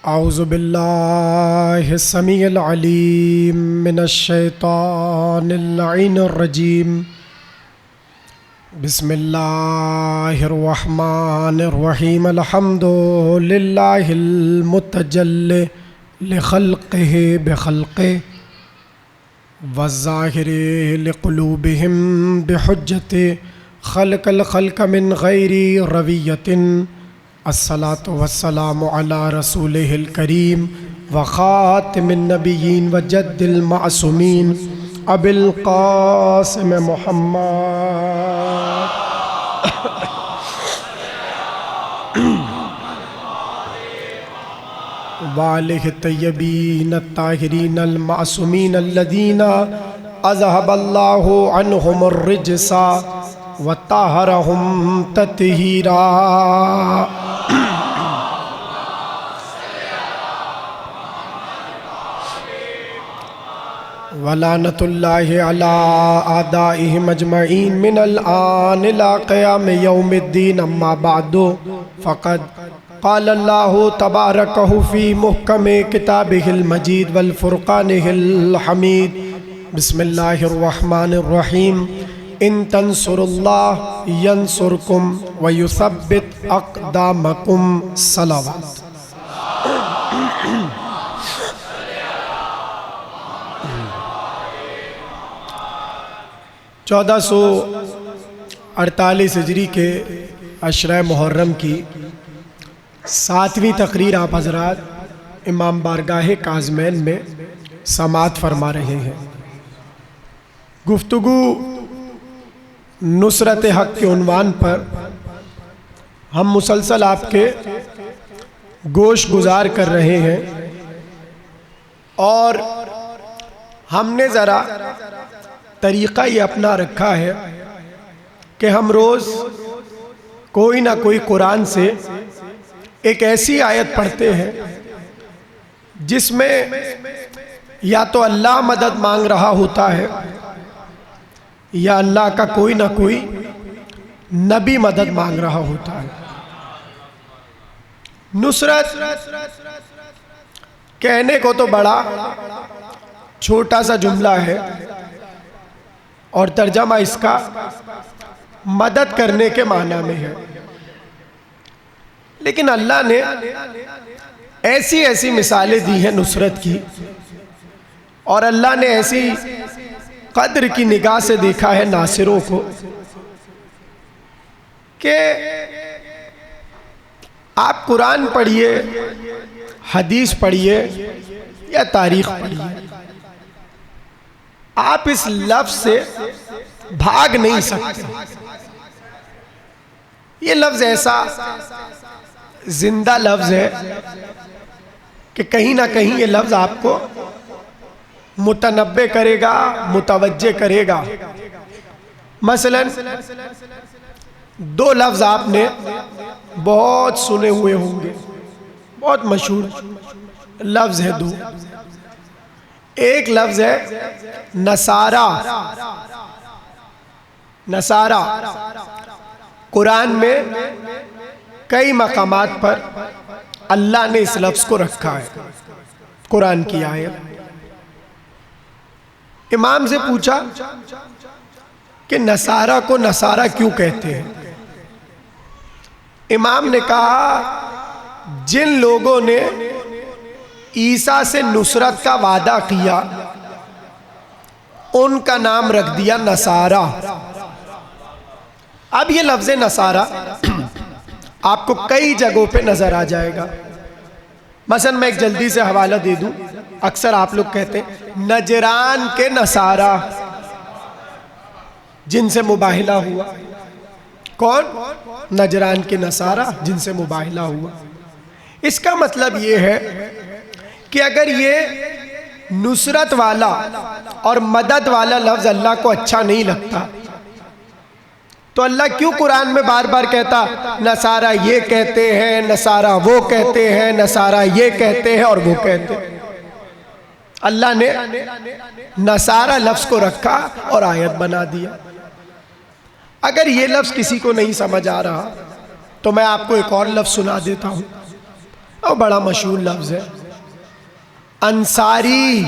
औज़ु बिल्लाहि समीइल अलीम मिनश शैतानिर लईनिर रजीम। बिस्मिल्लाहिर रहमानिर रहीम। अल्हम्दुलिल्लाहिल मुतजल्लि लिखल्क़िहि बिखल्क़िहि वज़्ज़ाहिरि लिक़ुलूबिहिम बिहुज्जति खल्क़ल खल्क़ मिन गैरि रविय्यतिन। अस्सलातु वस्सलामु अला रसूलिहिल करीम व ख़ातिमिन नबिय्यीन व जद्दिल मासूमीन अबिल क़ासिम मुहम्मद वालिहि तय्यबीन अत्ताहिरीन अल मासूमीन अल्लज़ीना अज़हबल्लाहु अन्हुमुर रिज्सा व तहरहुम तत्हीरा। वलानतुल्लाहि अला आदाइहिम अजमईन मिनल आन इला क़याम यौमिद्दीन। अम्मा बअदु फ़क़द क़ाल अल्लाहु तबारकहु फ़ी मुहकमे किताबिहिल मजीद वल फ़ुरक़ानिहिल हमीद। बिस्मिल्लाहिर रहमानिर रहीम। इन तंसुरुल्लाह यंसुरकुम व युसब्बित अक़दामकुम। सलावत। 1448 हिजरी के अशरा मुहर्रम की 7वीं तकरीर आप हज़रात इमाम बारगाह काज़मैन में समाअत फरमा रहे हैं। गुफ्तगू नुसरत हक़ के उन्वान पर हम मुसलसल आपके गोश गुजार कर रहे हैं और हमने ज़रा तरीक़ा ये अपना रखा है कि हम रोज़ कोई ना कोई कुरान से एक ऐसी आयत पढ़ते हैं जिसमें या तो अल्लाह मदद मांग रहा होता है या अल्लाह का कोई ना कोई नबी मदद मांग रहा होता है। नुसरत कहने को तो बड़ा छोटा सा जुमला है और तर्जमा इसका मदद करने के माना में है, लेकिन अल्लाह ने ऐसी ऐसी मिसालें दी हैं नुसरत की और अल्लाह ने ऐसी कद्र की निगाह से देखा है नासिरों को कि आप कुरान पढ़िए, हदीस पढ़िए या तारीख पढ़िए, आप इस लफ्ज से भाग नहीं सकते। ये लफ्ज ऐसा जिंदा लफ्ज है कि कहीं ना कहीं ये लफ्ज आपको मुतनब्बे करेगा, मुतवज्जे करेगा। मसलन 2 लफ्ज आपने बहुत सुने हुए होंगे, बहुत मशहूर लफ्ज है 2। एक लफ्ज है नसारा। नसारा कुरान में कई मकामात पर अल्लाह ने इस लफ्ज को रखा है। कुरान की आयत। इमाम से पूछा कि नसारा को नसारा क्यों कहते हैं। इमाम ने कहा जिन लोगों ने ईसा से नुसरत का वादा किया उनका नाम रख दिया नसारा। अब ये लफ्ज़ नसारा आपको कई जगहों पे नजर आ जाएगा। मसलन मैं एक जल्दी से हवाला दे दूं, अक्सर आप लोग कहते हैं नजरान के नसारा, जिनसे मुबाहिला हुआ। कौन? नजरान के नसारा, जिनसे मुबाहिला हुआ। इसका मतलब ये है कि अगर ये नुसरत वाला और मदद वाला लफ्ज अल्लाह को अच्छा नहीं लगता तो अल्लाह क्यों कुरान में बार बार कहता नसारा ये कहते हैं, नसारा वो कहते हैं, नसारा ये कहते हैं और वो कहते हैं। अल्लाह ने नसारा लफ्ज को रखा और आयत बना दिया। अगर ये लफ्ज किसी को नहीं समझ आ रहा तो मैं आपको एक और लफ्ज सुना देता हूं। और बड़ा मशहूर लफ्ज है अंसारी।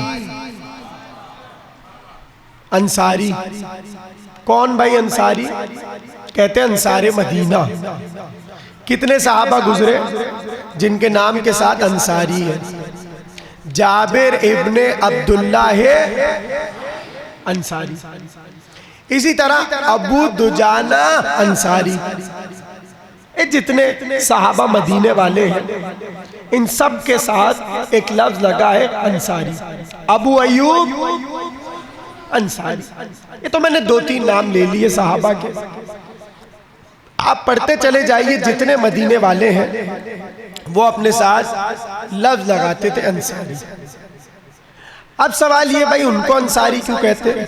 अंसारी कौन भाई? अंसारी कहते हैं अंसारे मदीना। कितने सहाबा गुजरे जिनके नाम के साथ अंसारी है? जाबिर इब्ने अब्दुल्ला है अंसारी। इसी तरह अबू दुजाना अंसारी। ये जितने सहाबा मदीने वाले हैं इन सब के साथ एक लफ्ज लगा है अंसारी। अबू अयूब अंसारी। ये तो मैंने 2-3 नाम ले लिए सहाबा के, आप पढ़ते चले जाइए। जितने मदीने वाले हैं वो अपने साथ लफ्ज लगाते थे अंसारी। अब सवाल ये भाई उनको अंसारी क्यों कहते हैं?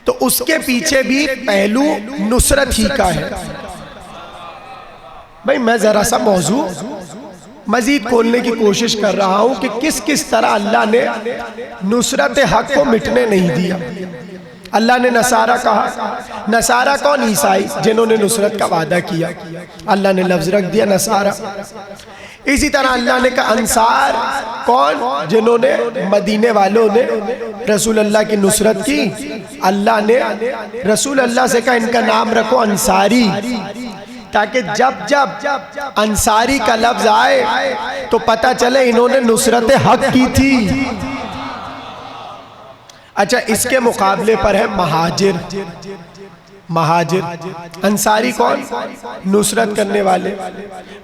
तो उसके पीछे भी पहलू नुसरत ही का है। भाई मैं जरा सा मौजू मजीद खोलने की कोशिश कर रहा हूं कि किस किस तरह अल्लाह ने नुसरत हक को मिटने नहीं दिया। अल्लाह ने नसारा कहा। नसारा कौन? ईसाई, जिन्होंने नुसरत का वादा किया। अल्लाह ने लफ्ज रख दिया नसारा। इसी तरह अल्लाह ने कहा अंसार कौन? जिन्होंने मदीने वालों ने रसूल अल्लाह की नुसरत की। अल्लाह ने रसूल अल्लाह से कहा इनका नाम रखो अंसारी, ताकि जब जब अंसारी का लफ्ज आए तो पता चले इन्होंने नुसरत हक की थी। अच्छा, इसके मुकाबले पर है महाजिर। महाजिर अंसारी कौन? नुसरत करने वाले।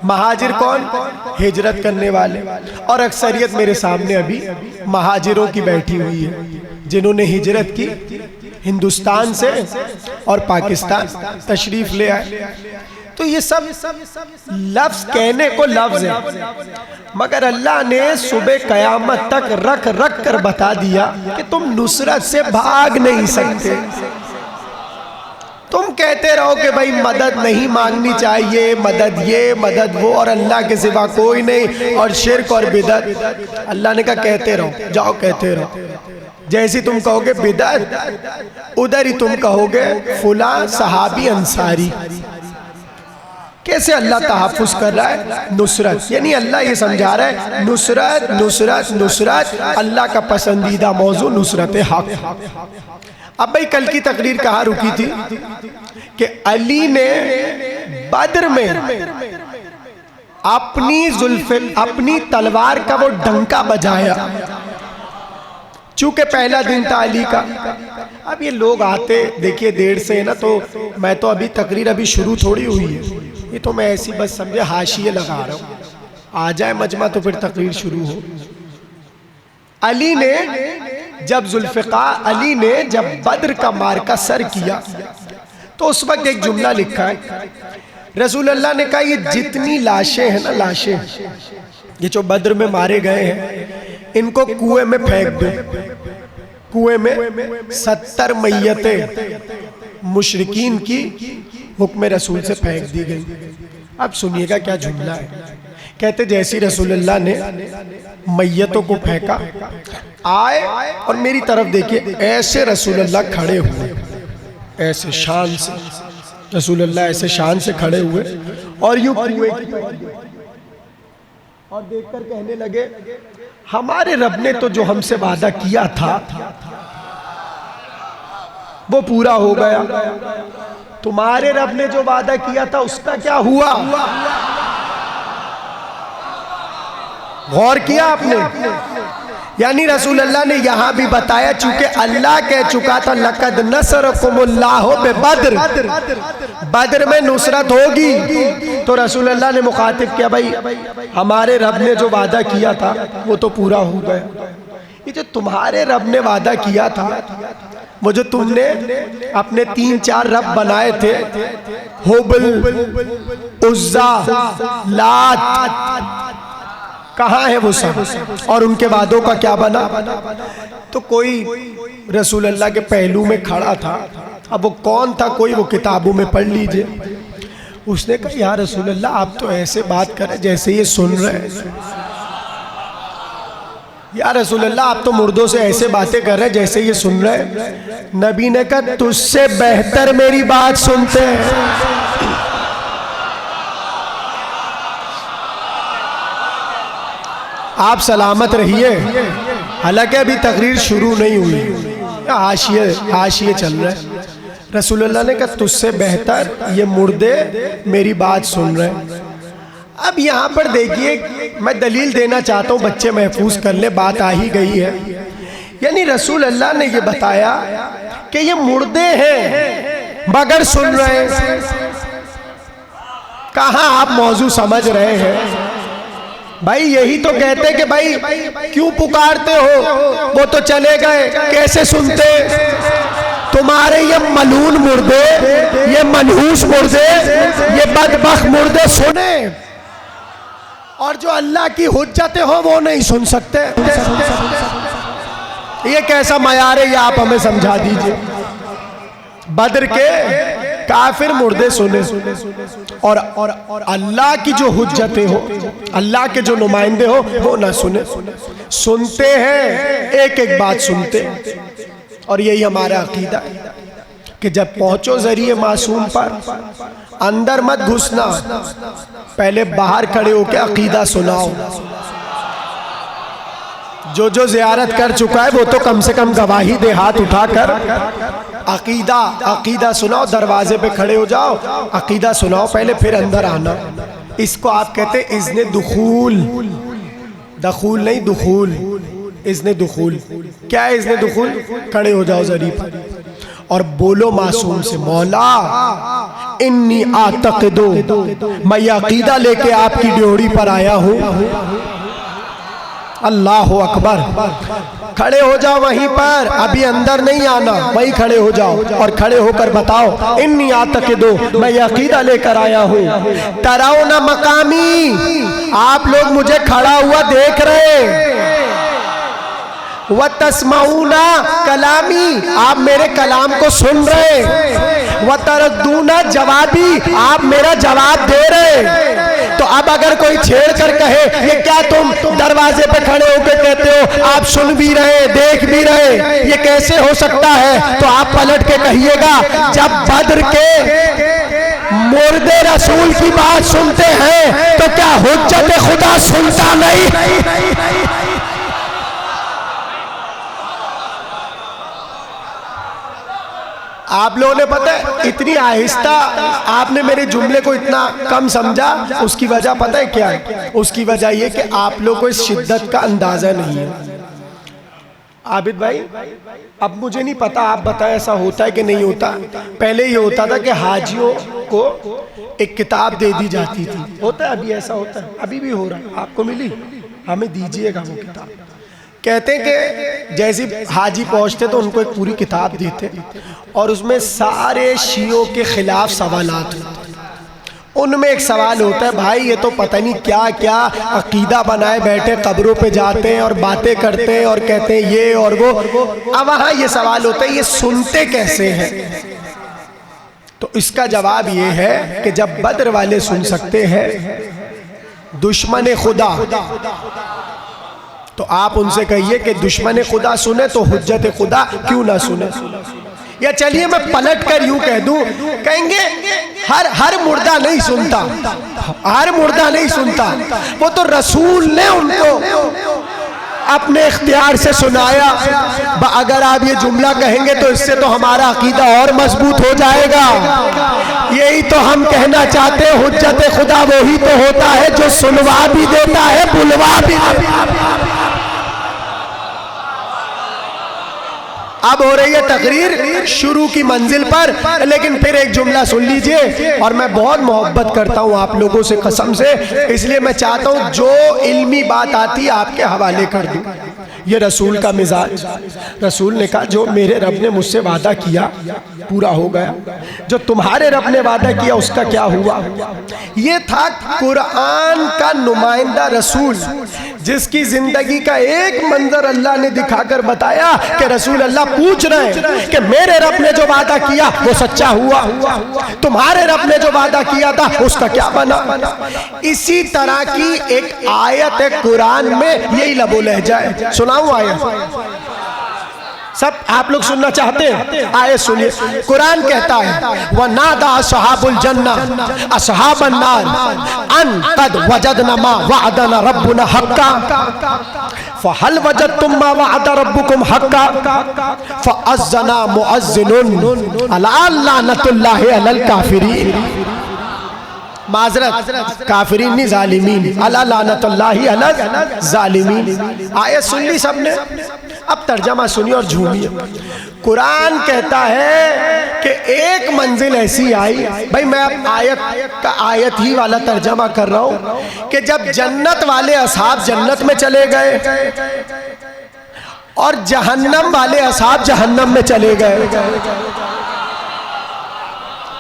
महाजिर कौन? हिजरत करने वाले। और अक्सरियत मेरे सामने अभी महाजिरों की बैठी हुई है, जिन्होंने हिजरत की हिंदुस्तान से और पाकिस्तान तशरीफ ले आए। तो ये सब लफ्ज कहने को लफ्ज है, मगर अल्लाह ने सुबह कयामत तक रख रख कर बता दिया कि तुम नुसरत से भाग नहीं सकते। तुम कहते रहो कि भाई मदद नहीं मांगनी चाहिए, मदद ये मदद वो, और अल्लाह के सिवा कोई नहीं, और शिर्क और बिदअत। अल्लाह ने कहा कहते रहो, जाओ कहते रहो। जैसी तुम कहोगे बिदअत, उधर ही तुम कहोगे फुला सहाबी अंसारी। कैसे अल्लाह तहफ़्फ़ुज़ कर रहा है? नुसरत, यानी अल्लाह ये समझा रहा है नुसरत नुसरत नुसरत, अल्लाह का पसंदीदा मौजू नुसरत हक। अब भाई कल की तकरीर कहाँ रुकी थी कि अली ने बद्र में अपनी तलवार का वो डंका बजाया, चूंकि पहला दिन था अली का। अब ये लोग आते देखिए देर से ना, तो मैं तो अभी तकरीर अभी शुरू थोड़ी हुई है, ये तो मैं ऐसी बस समझे हाशिए लगा रहा हूँ। आ जाए मजमा तो फिर तकरीर शुरू हो। अली ने जब बद्र का मार्का सर किया तो उस वक्त एक जुमला लिखा है, रसूल अल्लाह ने कहा ये जितनी लाशें हैं ना, लाशें ये जो बद्र में मारे गए हैं, इनको कुएं में फेंक दो। कुएं में 70 मैयतें मुशरिकीन की हुक्म रसूल से फेंक दी गई। अब सुनिएगा क्या जुमला है। कहते जैसी रसूलुल्लाह ने मैयतों को फेंका, आए और मेरी तरफ देखिए, ऐसे रसूलुल्लाह खड़े हुए, ऐसे शान से रसूलुल्लाह ऐसे शान से खड़े हुए और यूं कुएं की और देखकर कहने लगे हमारे रब ने तो जो हमसे वादा किया था वो पूरा हो गया, तुम्हारे रब ने जो वादा किया था उसका क्या हुआ? गौर किया आपने? यानी रसूल अल्लाह ने यहां भी बताया, चूंकि अल्लाह कह चुका था लक़द नसरकुमुल्लाहु बिबद्र, बद्र में नुसरत होगी, तो रसूल अल्लाह ने मुखातिब किया भाई हमारे रब ने जो वादा किया था वो तो पूरा हो गया। ये जो तुम्हारे रब ने वादा किया था, वो जो तुमने अपने 3-4 रब बनाए थे, हुबल, उज़्ज़ा, लात, कहाँ है वो सब? और उनके वादों का क्या बना? तो कोई रसूल अल्लाह के पहलू में खड़ा था, अब वो कौन था? कोई वो किताबों में पढ़ लीजिए। उसने कहा या रसूल अल्लाह आप तो ऐसे बात करें जैसे ये सुन रहे हैं। या रसूल अल्लाह आप तो मुर्दों से ऐसे बातें कर रहे हैं जैसे ये सुन रहे हैं। नबी ने कहा तुझसे बेहतर मेरी बात सुनते हैं। आप सलामत रहिए। हालांकि अभी तकरीर शुरू नहीं हुई, हाशिए चल रहे हैं। रसूलुल्लाह ने कहा तुझसे बेहतर ये मुर्दे मेरी बात सुन रहे हैं। अब यहाँ पर देखिए, मैं दलील देना चाहता हूँ, बच्चे महफूज कर ले, बात आ ही गई है। यानी रसूलुल्लाह ने ये बताया कि ये मुर्दे हैं मगर सुन रहे हैं। कहाँ आप मौजू समझ रहे हैं भाई? यही तो कहते कि भाई क्यों पुकारते हो, वो तो चले गए, कैसे सुनते? तुम्हारे ये मलून मुर्दे, ये मनहूस मुर्दे, ये बदबख्त मुर्दे सुने, और जो अल्लाह की हुज्जतें हो वो नहीं सुन सकते। ये कैसा मयार है, ये आप हमें समझा दीजिए। बदर के काफिर मुर्दे सुने और अल्लाह की जो हुज्जतें हो, अल्लाह के जो नुमाइंदे हो वो ना सुने। सुनते हैं, एक एक बात सुनते हैं। और यही हमारा अकीदा है कि जब पहुंचो जरिए मासूम पर, अंदर मत घुसना, पहले बाहर खड़े होकर अकीदा सुनाओ। जो ज़ियारत कर चुका है वो तो कम से कम गवाही दे, हाथ उठाकर अकीदा सुनाओ। दरवाजे पे खड़े हो जाओ, अकीदा सुनाओ पहले, फिर अंदर आना। इसको आप कहते हैं इज़्ने दुखूल। दखूल नहीं, दुखूल, इज़्ने दुखूल। क्या है इज़्ने दुखूल? खड़े हो जाओ जरी पर और बोलो मासूम से, मौला इन्नी आतक़िदु, मैं ये अकीदा लेके आपकी ड्योढ़ी पर आया हूँ। अल्लाह अकबर। खड़े हो जाओ वहीं पर, अभी अंदर नहीं आना, वहीं खड़े हो जाओ और खड़े होकर बताओ इन्नी आतक़िदु, मैं ये अकीदा लेकर आया हूँ। तराओ ना मकामी, आप लोग मुझे खड़ा हुआ देख रहे। व तस्माऊना कलामी, आप मेरे कलाम को सुन रहे। व तरद्दूना जवाबी, आप मेरा जवाब दे रहे। तो अब अगर कोई छेड़ कर कहे ये क्या तुम दरवाजे पे खड़े होकर कहते हो, आप सुन भी रहे, देख भी रहे, ये कैसे हो सकता है? तो आप पलट के कहिएगा, जब बद्र के मुर्दे रसूल की बात सुनते हैं तो क्या हुज्जत खुदा सुनता नहीं? आप लोगों ने पता है इतनी आहिस्ता आपने मेरे जुमले को इतना कम समझा, उसकी वजह पता है क्या है? उसकी वजह ये कि आप लोगों को इस शिद्दत का अंदाजा नहीं है। आबिद भाई, अब मुझे नहीं पता, आप बताएं ऐसा होता है कि नहीं होता? पहले ये होता था कि हाजियों को एक किताब दे दी जाती थी, होता है, अभी ऐसा होता है, अभी भी हो रहा है। आपको मिली? हमें दीजिएगा वो किताब। कहते हैं कि जैसे हाजी पहुंचते तो उनको एक पूरी किताब देते और उसमें सारे शियों के खिलाफ सवालात होते। उनमें एक सवाल होता है, भाई ये तो पता नहीं क्या क्या अकीदा बनाए बैठे, कब्रों पे जाते हैं और बातें करते हैं और कहते हैं ये और वो। अब वहाँ ये सवाल होता है, ये सुनते कैसे हैं? तो इसका जवाब ये है कि जब बद्र वाले सुन सकते हैं, दुश्मन खुदा, तो आप उनसे कहिए कि दुश्मन खुदा सुने तो हुज्जत खुदा क्यों ना सुने? या चलिए मैं पलट कर यूं कह दूं, कहेंगे हर मुर्दा नहीं सुनता, हर मुर्दा नहीं सुनता, वो तो रसूल ने उनको अपने इख्तियार से सुनाया। अगर आप ये जुमला कहेंगे तो इससे तो हमारा अकीदा और मजबूत हो जाएगा। यही तो हम कहना चाहते हैं, हुज्जत खुदा वही तो होता है जो सुनवा भी देता है, बुलवा भी देता है। अब हो रही है तकरीर शुरू की मंजिल पर, लेकिन फिर एक जुमला सुन लीजिए। और मैं बहुत मोहब्बत करता हूँ आप लोगों से कसम से, इसलिए मैं चाहता हूँ जो इल्मी बात आती है आपके हवाले कर दूँ। ये रसूल का मिजाज। रसूल ने कहा जो मेरे रब ने मुझसे वादा किया पूरा हो गया, जो तुम्हारे रब ने वादा किया उसका क्या हुआ? ये था कुरान का नुमाइंदा रसूल, जिसकी जिंदगी का एक मंजर अल्लाह ने दिखाकर बताया कि रसूल अल्लाह पूछ रहे हैं कि मेरे रब ने जो वादा किया वो सच्चा हुआ, तुम्हारे रब ने जो वादा किया था उसका क्या बना? इसी तरह की एक आयत है कुरान में, यही लबो लहजा है। सुनाऊं आयत? सब आप लोग सुनना चाहते हैं? आए सुनिए। कुरान कहता है व नादा असहाबुल जन्ना असहाबन नार अन कद वजदना मा वअदना रब्बुना हक्का फहल वजदतुम मा वअद रब्बुकुम हक्का फअज़्ज़ना मुअज़्ज़िनुन अला लानतुल्लाहि अलल काफिरीन। माजरत काफिरीन नहीं जालिमीन, अला लानतुल्लाहि अलल जालिमीन। आयत सुन ली सबने, अब तर्जमा सुनिए और झूमिए। कुरान कहता है कि एक मंजिल ऐसी आई, भाई मैं अब आयत ही वाला तर्जमा कर रहा हूं कि जब जन्नत वाले असहाब जन्नत में चले गए और जहन्नम वाले असहाब जहन्नम में चले गए।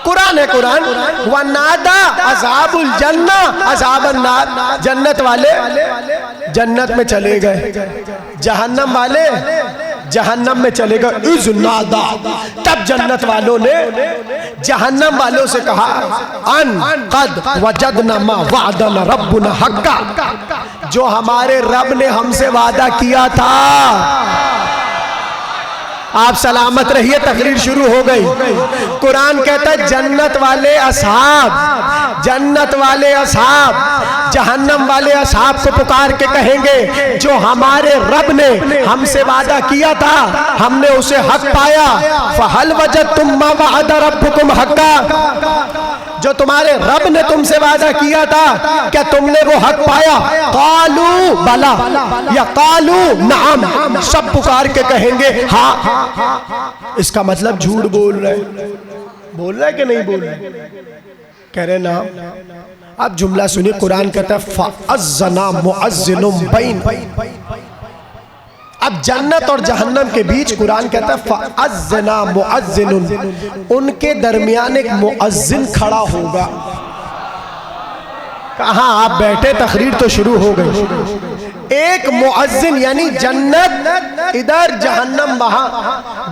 कुरान है कुरान। वनादा अज़ाबुल जन्ना अज़ाबन नार, जन्नत वाले जन्नत में चले गए, जहन्नम वाले जहन्नम में चले गए। इज़ नादा, तब जन्नत वालों ने जहन्नम वालों से कहा अन कद वजदना मा वअदना रब्बुना हक्का, जो हमारे रब ने हमसे वादा किया था। आप सलामत रहिए, तकरीर शुरू हो गई। कुरान कहता है जन्नत वाले असहाब जहन्नम वाले असहाब को पुकार के कहेंगे जो हमारे रब ने हमसे वादा किया था हमने उसे हक पाया। फहल वजदतुम मा वअद रब्बुकुम हक्का, जो तुम्हारे रब ने तुमसे वादा किया था क्या तुमने वो हक पाया? कालू बला या कालू नाम, सब पुकार के कहेंगे हाँ। इसका मतलब झूठ बोल रहे कि नहीं बोल रहे? कह रहे ना। अब जुमला सुनिए, कुरान कहता है फअज़्ज़ना मुअज़्ज़िनुम बैन, अब जन्नत और जहन्नम के बीच कुरान कहता है फअज़्ज़ना मुअज़्ज़िनुन, उनके दरमियान एक मुअज़्ज़िन खड़ा होगा। कहाँ आप बैठे, तकरीर तो शुरू हो गई। एक मुअज़्ज़िन यानी जन्नत इधर जहन्नम वहां,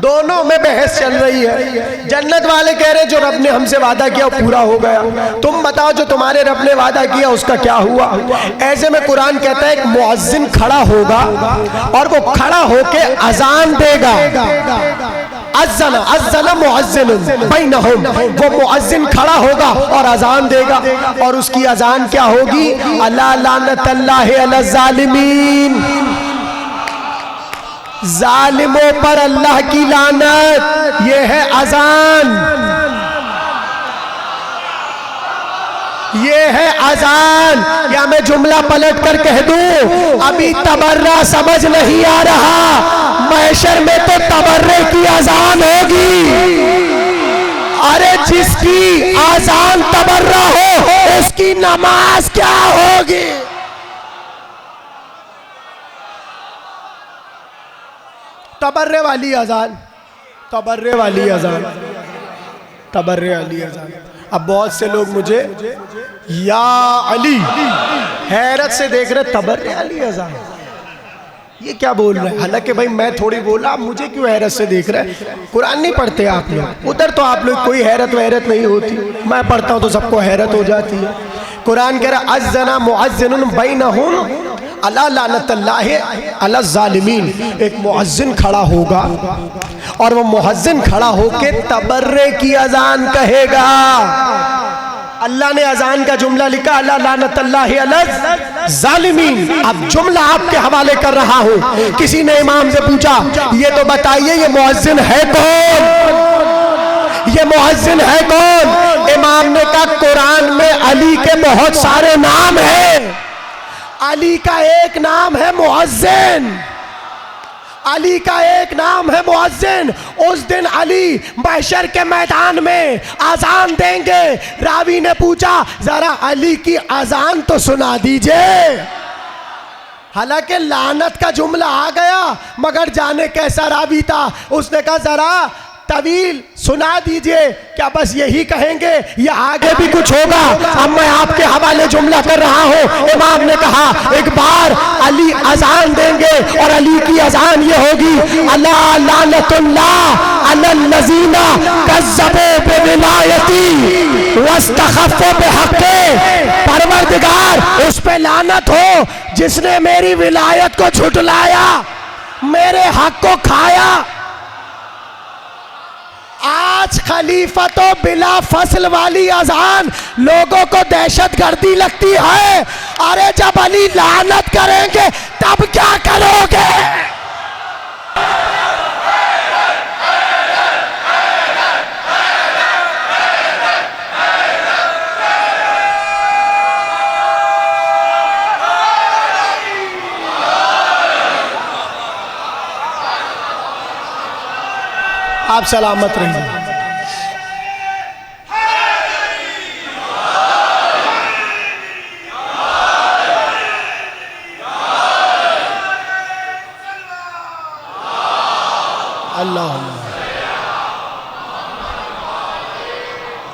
दोनों में बहस चल रही है। जन्नत वाले कह रहे जो रब ने हमसे वादा किया वो पूरा हो गया, तुम बताओ जो तुम्हारे रब ने वादा किया उसका क्या हुआ? ऐसे में कुरान कहता है एक मुअज़्ज़िन खड़ा होगा और वो खड़ा होके अजान देगा। अज़्ज़ना मुअज़्ज़िनुन बैनहुम, वो मुअज़्ज़िन खड़ा होगा और अजान देगा, और उसकी अजान क्या होगी? अला लानतल्लाहि अलल ज़ालिमीन, जालिमों पर अल्लाह की लानत। ये है अजान, ये है अजान। या मैं जुमला पलट कर कह दूं, अभी तबर्रा समझ नहीं आ रहा, महशर में तो तबर्रे की अजान होगी। अरे जिसकी अजान तबर्रा हो उसकी नमाज क्या होगी? तबर्रे वाली अजान, तबर्रे वाली अजान, तबर्रे वाली अजान। अब बहुत से लोग मुझे या अली हैरत से देख रहे, तबर्रे वाली अजान ये क्या बोल रहे हैं? हालांकि भाई मैं थोड़ी बोला, आप मुझे क्यों हैरत से देख रहे हैं? कुरान नहीं पढ़ते आप लोग, उधर तो आप लोग कोई हैरत वहरत नहीं होती, मैं पढ़ता हूँ तो सबको हैरत हो जाती है। कुरान कह रहा अज़्ज़ना मुअज़्ज़िनुन बैनहुम अला लानतल्लाहि अलल ज़ालिमीन, एक मुअज़्ज़िन खड़ा होगा और वो मुअज़्ज़िन खड़ा होके तबर्रे की अजान कहेगा। अल्लाह ने अजान का जुमला लिखा अला लानतल्लाहि अलल ज़ालिमीन। अब जुमला आपके हवाले कर रहा हूं। किसी ने इमाम से पूछा ये तो बताइए ये मुअज़्ज़िन है कौन, ये मुअज़्ज़िन है कौन? इमाम ने कहा कुरान में अली के बहुत सारे नाम हैं, अली का एक नाम है मुअज़्ज़िन, अली का एक नाम है मुअज़्ज़िन। उस दिन अली महशर के मैदान में अजान देंगे। रावी ने पूछा जरा अली की अजान तो सुना दीजिए। हालांकि लानत का जुमला आ गया, मगर जाने कैसा रावी था, उसने कहा जरा तवील सुना दीजिए। क्या बस यही कहेंगे या आगे भी कुछ होगा? अब मैं आपके हवाले जुमला कर रहा हूँ। इमाम ने कहा एक बार अली अजान देंगे और अली की अजान ये होगी अला लानतुल्लाह अलल लज़ीना कज़्ज़बू बिविलायती वस्तख़फ़ू बिहक़्क़ी, परवरदिगार उस पे लानत हो जिसने मेरी विलायत को झुटलाया, मेरे हक को खाया। आज खलीफा तो बिला फसल वाली अजान लोगों को दहशत गर्दी लगती है। अरे जब अली लानत करेंगे तब क्या करोगे? आप सलामत रहिए। अल्लाह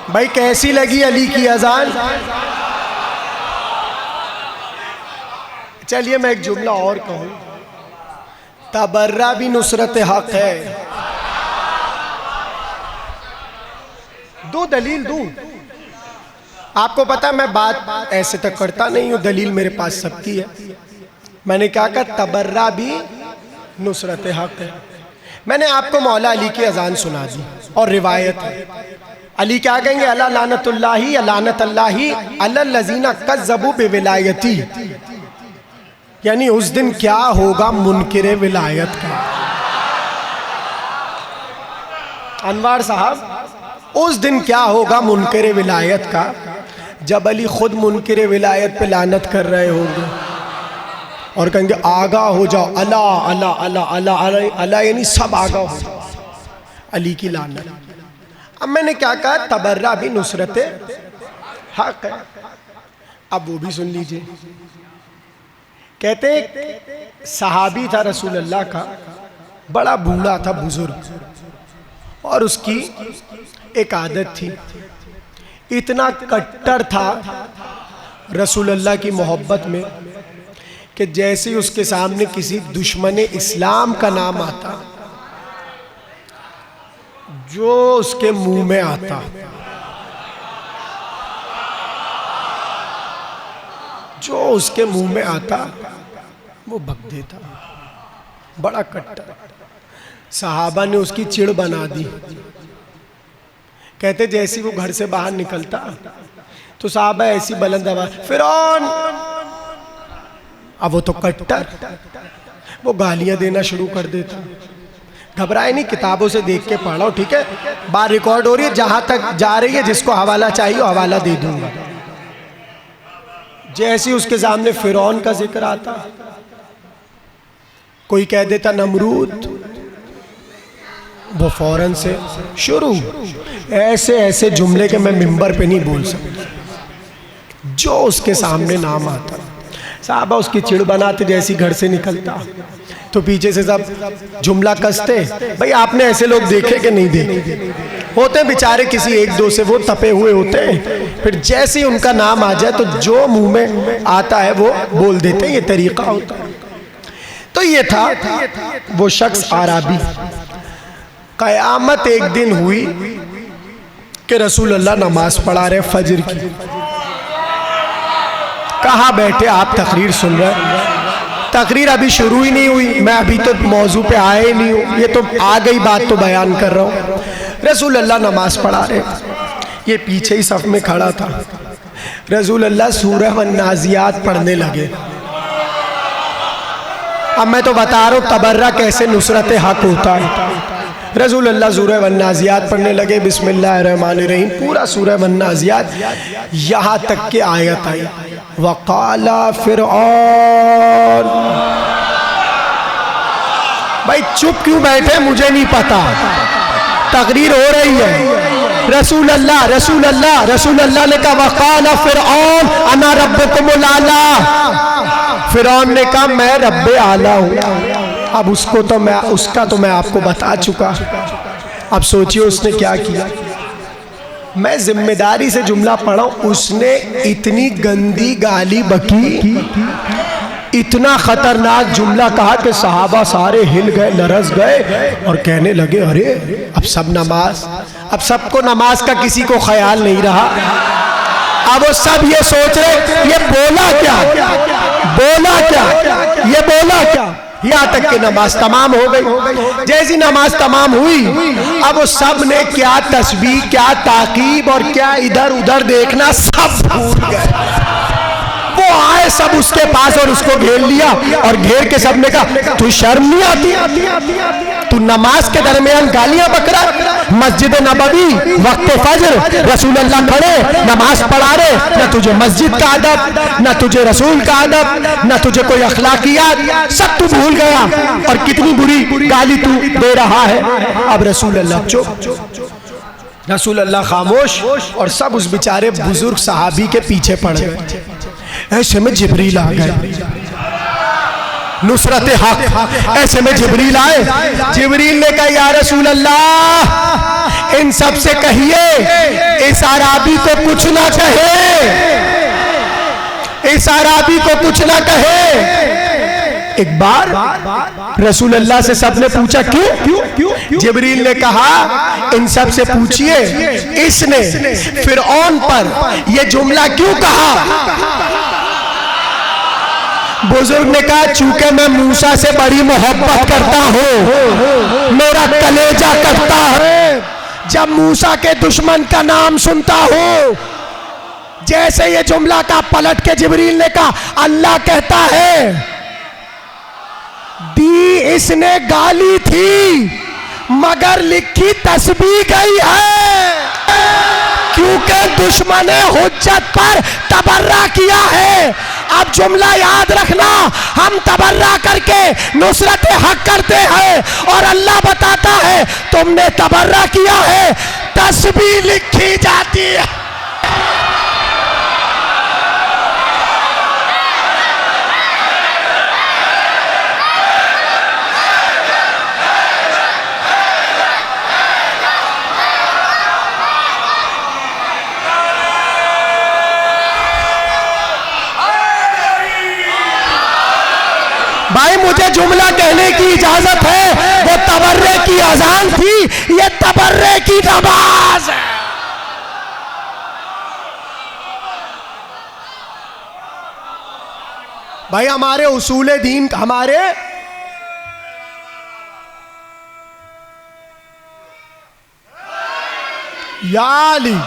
भाई कैसी लगी अली की अजान? चलिए मैं एक जुमला और कहूं, तबर्रा भी नुसरत हक है। दो दलील दूं? आपको पता मैं बात ऐसे तक करता नहीं हूं, दलील मेरे पास सबकी है। मैंने क्या कहा? तबर्रा भी नुसरत हक है। मैंने आपको मौला अली की अजान सुना दी और रिवायत है। अली क्या कहेंगे? अला लानतुल्लाही लानतल्लाही अलल लजीना कज़्ज़बू बिविलायती, यानी उस दिन क्या होगा मुनकिर विलायत का। अनवार साहब, उस दिन क्या होगा मुनकिर विलायत का, जब अली खुद मुनकिर विलायत पे लानत कर रहे होंगे और कहेंगे आगा हो जाओ, अला अला अला अला अला अला, यानी सब आगा हो जाओ, अली की लानत। अब मैंने क्या कहा? तबर्रा भी नुसरत हक है। अब वो भी सुन लीजिए। कहते सहाबी था रसूल अल्लाह का, बड़ा बूढ़ा था, बुजुर्ग, और उसकी एक आदत थी, इतना कट्टर था रसूल अल्लाह की मोहब्बत में कि जैसे ही उसके सामने किसी दुश्मन इस्लाम का नाम आता, जो उसके मुंह में आता, जो उसके मुंह में आता वो बक देता। बड़ा कट्टर। सहाबा ने उसकी चिढ़ बना दी। कहते जैसे वो घर से बाहर निकलता तो सहाबा ऐसी बुलंद आवाज, फिरौन। अब वो तो कट्टर, वो गालियां देना शुरू कर देता। घबराए नहीं, किताबों से देख के पढ़ो, ठीक है? बात रिकॉर्ड हो रही है, जहां तक जा रही है जिसको हवाला चाहिए हवाला दे दूंगा। जैसे उसके सामने फिरौन का जिक्र आता, कोई कह देता नमरूद, वो फौरन से शुरू। ऐसे ऐसे जुमले के मैं मिंबर पे नहीं बोल सकता। जो उसके सामने नाम आता, साहबा उसकी चिड़ बनाते जैसी घर से निकलता तो पीछे से सब जुमला कसते। भाई आपने ऐसे लोग देखे कि नहीं देखे? होते बेचारे किसी एक दो से वो तपे हुए होते हैं, फिर जैसे ही उनका नाम आ जाए तो जो मुंह में आता है वो बोल देते हैं। ये तरीका होता है। तो ये था वो शख्स आराबी। कयामत एक दिन हुई कि रसूल अल्लाह नमाज पढ़ा रहे फजर की। कहाँ बैठे आप तकरीर सुन रहे? तकरीर अभी शुरू ही नहीं हुई, मैं अभी तो मौजू पे आया ही नहीं हूँ, ये तो आ गई बात तो बयान कर रहा हूँ। रसूल अल्लाह नमाज पढ़ा रहे, ये पीछे ही सफ में खड़ा था। रसूल अल्लाह सूरह वन्नाज़ियात पढ़ने लगे। अब मैं तो बता रहा हूँ तबर्रा कैसे नुसरत हक होता है। रसूल अल्लाह सूरह वन्नाज़ियात पढ़ने लगे, बिस्मिल्लाहिर्रहमानिर्रहीम, पूरा सूरह वन्नाज़ियात, यहाँ तक के आयत आई, वक़ाला फिरऔन। भाई चुप क्यों बैठे मुझे नहीं पता, तकरीर हो रही है। रसूल अल्लाह ने कहा वक़ाला फिरऔन अना रब्बुकुमुल आला। फिरौन ने कहा मैं रब्बे आला हूँ। अब उसका तो मैं आपको बता चुका। अब सोचिए उसने क्या किया। मैं जिम्मेदारी से जुमला पढ़ा, उसने इतनी गंदी गाली बकी, इतना खतरनाक जुमला कहा कि सहाबा सारे हिल गए, लरस गए और कहने लगे अरे अब सब नमाज, अब सबको नमाज का किसी को ख्याल नहीं रहा। अब वो सब ये सोच रहे ये बोला क्या, ये बोला क्या। यहाँ तक कि नमाज तमाम हो गई। जैसी नमाज तमाम हुई, अब वो सब ने क्या तस्बीह, क्या ताकीब और क्या इधर उधर देखना सब भूल गए। वो आए सब उसके पास और उसको घेर लिया और घेर के सब ने कहा तू शर्म नहीं आती, तू नमाज के दरमियान गालियां बक रहा, मस्जिद नबवी वक्त फज्र रसूल अल्लाह खड़े नमाज पढ़ा रहे, न तुझे मस्जिद का अदब, न तुझे रसूल का अदब, न तुझे कोई अखलाकियात, सब तू भूल गया और कितनी बुरी गाली तू दे रहा है। अब रसूल अल्लाह चुप, रसूल अल्लाह खामोश और सब उस बेचारे बुजुर्ग सहाबी के पीछे पड़ गए। ऐसे में जिब्रील आ गए, नुसरत हक। ऐसे में जिब्रील आए, जिब्रील ने कहा या रसूल अल्लाह इन सब से कहिए इस अराबी को कुछ ना कहे, इस अराबी को कुछ ना कहे। एक बार रसूल अल्लाह से सबने पूछा क्यों? जिब्रील ने कहा इन सब से पूछिए इसने फिरऔन पर यह जुमला क्यों कहा। बुजुर्ग ने कहा चूंकि मैं मूसा से बड़ी मोहब्बत करता हूँ, मेरा कलेजा कटता है जब मूसा के दुश्मन का नाम सुनता हूँ। जैसे ये जुमला का पलट के जिब्रील ने कहा अल्लाह कहता है दी इसने गाली थी मगर लिखी तस्बीह गई है, क्योंकि दुश्मन हुज्जत पर तबर्रा किया है। अब जुमला याद रखना, हम तबर्रा करके नुसरत हक करते हैं और अल्लाह बताता है तुमने तबर्रा किया है, तस्बीह लिखी जाती है। भाई मुझे जुमला कहने की इजाजत है, वो तबर्रे की अजान थी, ये तबर्रे की नमाज है। भाई हमारे उसूले दीन, हमारे याली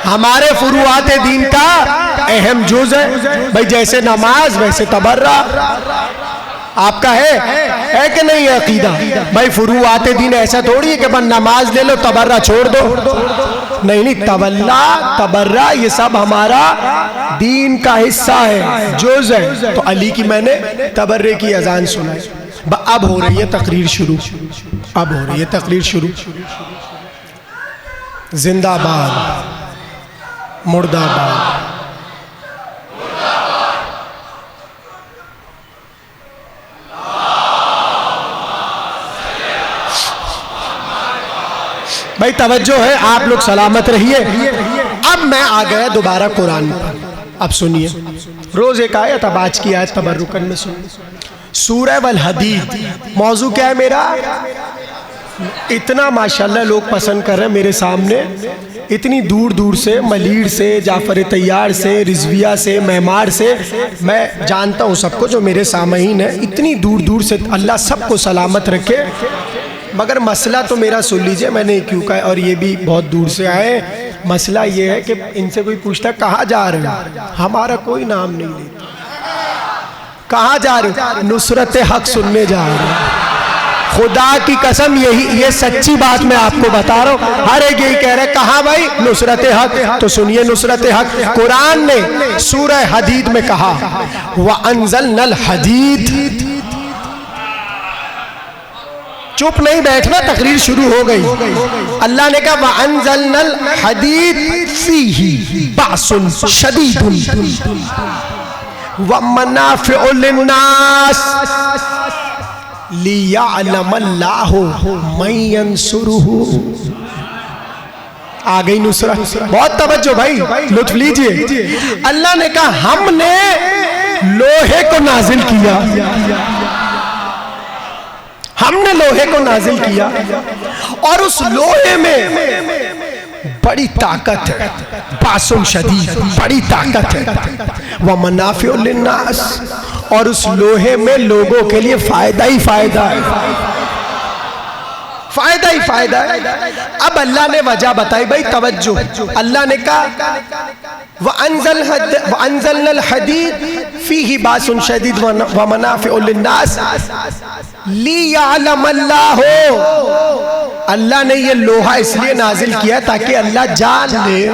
हमारे फुरुआते दीन का अहम जुज़ है। भाई जैसे नमाज वैसे तबर्रा आपका है कि नहीं है अकीदा। भाई फुरुआते दीन ऐसा थोड़ी है कि बस नमाज ले लो तबर्रा छोड़ दो, नहीं, तवल्ला तबर्रा ये सब हमारा दीन का हिस्सा है, जुज़ है। तो अली की मैंने तबर्रे की अजान सुनाई। अब हो रही है तकरीर शुरू, अब हो रही है तकरीर शुरू। जिंदाबाद मुर्दाबाद। भाई तवज्जो है, आप लोग सलामत रहिए। अब मैं आ गया दोबारा कुरान पर। अब सुनिए, रोज एक आयत, अब आज की आयत तबर्रुकन में सुनिए। सूरह वल हदीद मौजू क्या है मेरा? इतना माशाल्लाह लोग पसंद कर रहे हैं मेरे सामने, इतनी दूर दूर से, मलीर से, जाफर तैयार से, रिजविया से, मेहमार से, मैं जानता हूँ सबको जो मेरे सामईन है, इतनी दूर दूर से, अल्लाह सबको सलामत रखे। मगर मसला तो मेरा सुन लीजिए, मैंने क्यों कहा, और ये भी बहुत दूर से आए। मसला ये है कि इनसे कोई पूछता कहाँ जा रहे हो, हमारा कोई नाम नहीं लेता। कहाँ जा रहे हो? नुसरत हक सुनने जा रहे हो। खुदा की कसम यही, ये सच्ची बात मैं आपको बता रहा हूँ। हर एक यही कह रहे हैं कहाँ भाई? नुसरत हक। तो सुनिए नुसरत हक, कुरान ने सूरह हदीद में कहा व अंज़लनल हदीद। चुप नहीं बैठना, तकरीर शुरू हो गई। अल्लाह ने कहा व अंज़लनल हदीद फीही बासुन शदीदुन व मनाफ़िउ लिन्नास लियअलमल्लाहु मन यंसुरुहु। आ गई नुसरत। बहुत तवज्जो भाई, लुत्फ लीजिए। अल्लाह ने कहा हमने लोहे को नाजिल किया, हमने लोहे को नाजिल किया और उस लोहे में बड़ी ताकत है, बासुन शदीद, बड़ी ताकत है। व मनाफिउ लिन्नास, और उस लोहे में लोगों के लिए फायदा ही फायदा है, फायदा ही फायदा है। अब अल्लाह ने वजह बताई, भाई तवज्जो। अल्लाह ने कहा व अंज़लनल हदीद फीही बासुन शदीद व मनाफिउ लिन्नास लियअलमल्लाहु, अल्लाह ने ये लोहा इसलिए नाजिल किया ताकि अल्लाह जान ले।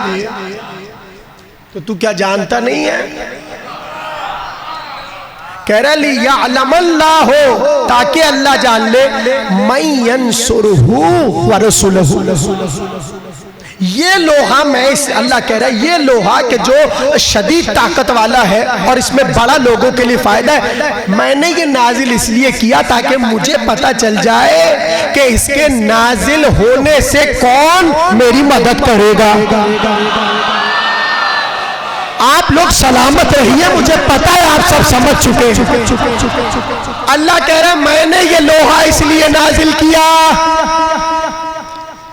तो तू क्या जानता नहीं है? कह रहा लियअलमल्लाहु, ताकि अल्लाह जान ले, मन यंसुरहु व रसूलहु। ये लोहा, मैं इस अल्लाह कह रहा है ये लोहा कि जो शदीद ताकत वाला है और इसमें बड़ा लोगों के लिए फायदा है, मैंने ये नाजिल इसलिए किया ताकि मुझे पता चल जाए कि इसके नाजिल होने से कौन मेरी मदद करेगा। आप लोग सलामत रहिए, मुझे पता है आप सब समझ चुके हैं। अल्लाह कह रहा है मैंने ये लोहा इसलिए नाजिल किया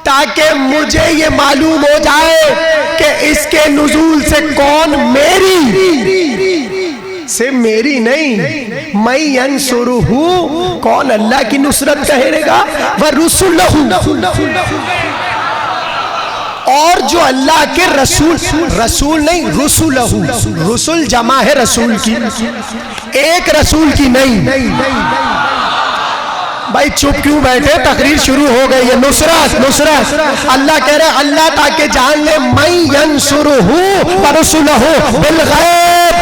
ताकि मुझे ये मालूम हो जाए कि इसके नुज़ूल से कौन मेरी नहीं, मैं यंसुरुहु, कौन अल्लाह की नुसरत करेगा, व रुसुलहु, और जो अल्लाह के रसूल, रसूल नहीं रुसुलहु, रुसुल जमा है रसूल की, एक रसूल की नहीं। भाई चुप क्यों बैठे, तकरीर शुरू हो गई है। नुसरत नुसरत अल्लाह कह रहे अल्लाह ताकि जान ले, मैं यंसुरुहु व रुसुलहु बिल गैब,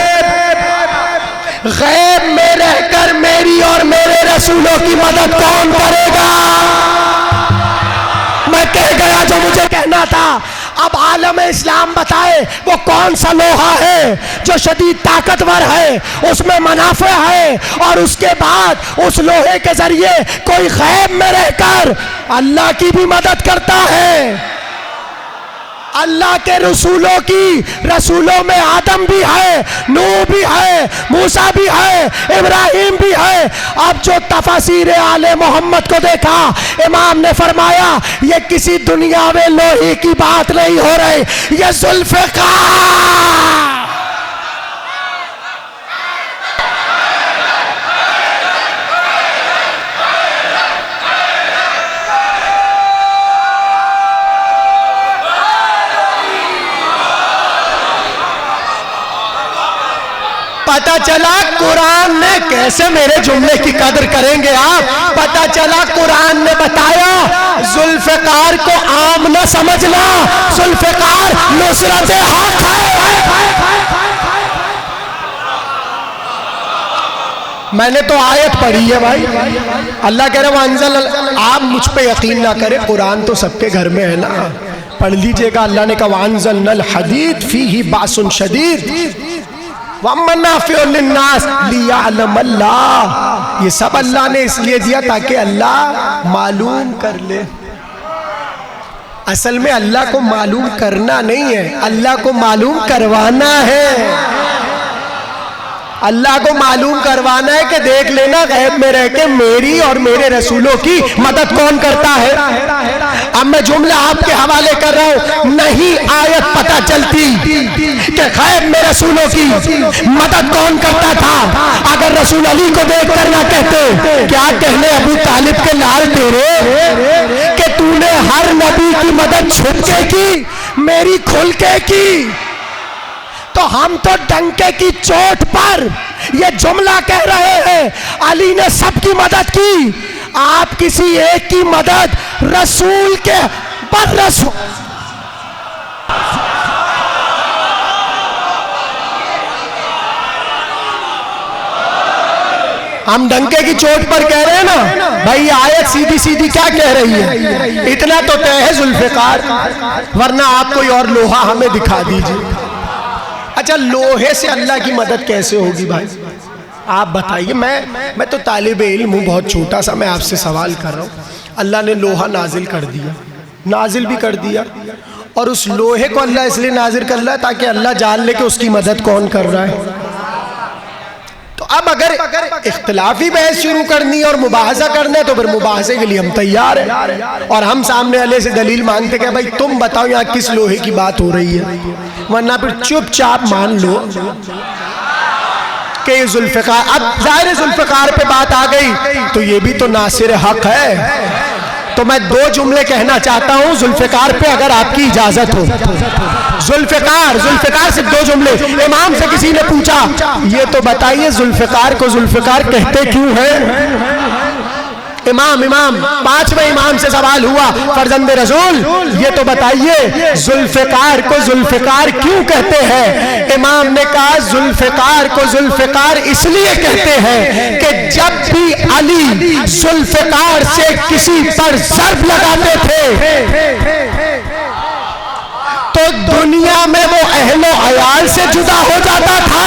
गैब में रहकर मेरी और मेरे रसूलों की मदद कौन करेगा। मैं कह गया जो मुझे कहना था। अब आलम इस्लाम बताए वो कौन सा लोहा है जो शदीद ताकतवर है, उसमें मुनाफे है, और उसके बाद उस लोहे के जरिए कोई गैब में रहकर अल्लाह की भी मदद करता है। अल्लाह के रसूलों की, रसूलों में आदम भी है, नूह भी है, मूसा भी है, इब्राहिम भी है। अब जो तफसीर आले मोहम्मद को देखा, इमाम ने फरमाया ये किसी दुनियावी लोहे की बात नहीं हो रही, ये जुल्फ़िकार। पता चला कुरान ने, कैसे मेरे जुमले की कदर करेंगे आप, पता चला कुरान ने बताया जुल्फ़िकार को आम न समझना, जुल्फ़िकार नुसरत हक है। मैंने तो आयत पढ़ी है भाई, अल्लाह कह रहा है आप मुझ पे यकीन ना करें, कुरान तो सबके घर में है ना, पढ़ लीजिएगा। अल्लाह ने कहा अंज़लनल हदीद फीही बासुन शदीद वमनाफिउ लिन्नास लियअलमल्लाह, ये सब अल्लाह ने इसलिए दिया ताकि अल्लाह मालूम कर ले। असल में अल्लाह को मालूम करना नहीं है, अल्लाह को मालूम करवाना है। अल्लाह को मालूम करवाना है कि देख लेना गैब में रह के मेरी और मेरे रसूलों की मदद कौन करता है। अब मैं जुमला आपके हवाले कर रहा हूं, नहीं आयत पता चलती कि गैब में रसूलों की मदद कौन करता था अगर रसूल अली को देख कर ना कहते क्या कहने अबू तालिब के लाल तेरे कि तूने हर नबी की मदद छुप के की, मेरी खुल के की। तो हम तो डंके की चोट पर ये जुमला कह रहे हैं, अली ने सबकी मदद की, आप किसी एक की मदद रसूल के पर रसूल। हम डंके की चोट पर कह रहे हैं ना भाई, आयत सीधी सीधी क्या कह रही है, इतना तो तय है जुल्फ़िकार, वरना आप कोई और लोहा हमें दिखा दीजिए। अच्छा, लोहे से अल्लाह की मदद कैसे होगी भाई, आप बताइए। मैं तो तालिबे इल्म हूँ, बहुत छोटा सा मैं आपसे सवाल कर रहा हूँ। अल्लाह ने लोहा नाजिल कर दिया, नाजिल भी कर दिया, और उस लोहे को अल्लाह इसलिए नाजिल कर रहा है ताकि अल्लाह जान ले कि उसकी मदद कौन कर रहा है। तो अब अगर इख्तिलाफी बहस शुरू करनी है और मुबाहजा करना है तो फिर मुबाहजे के लिए हम तैयार हैं, और हम सामने वाले से दलील मांगते कि भाई तुम बताओ यहाँ किस लोहे की बात हो रही है, वरना फिर चुपचाप मान लो कि ये जुल्फ़िकार। अब ज़ाहिर जुल्फ़िकार पे बात आ गई तो ये भी तो नासिर हक है। तो मैं दो जुमले कहना चाहता हूं जुल्फ़िकार पे, अगर आपकी इजाजत हो। जुल्फ़िकार सिर्फ दो जुमले। इमाम से किसी ने पूछा ये तो बताइए जुल्फ़िकार को जुल्फ़िकार कहते क्यों हैं? इमाम पांचवें इमाम से सवाल हुआ, फरजंद रसूल ये तो बताइए जुल्फ़िकार को जुल्फ़िकार क्यों कहते हैं? इमाम ने कहा जुल्फ़िकार को जुल्फ़िकार इसलिए कहते हैं कि जब भी अली जुल्फ़िकार से किसी पर ज़र्ब लगाते थे तो दुनिया में वो अहलो अयाल से जुदा हो जाता था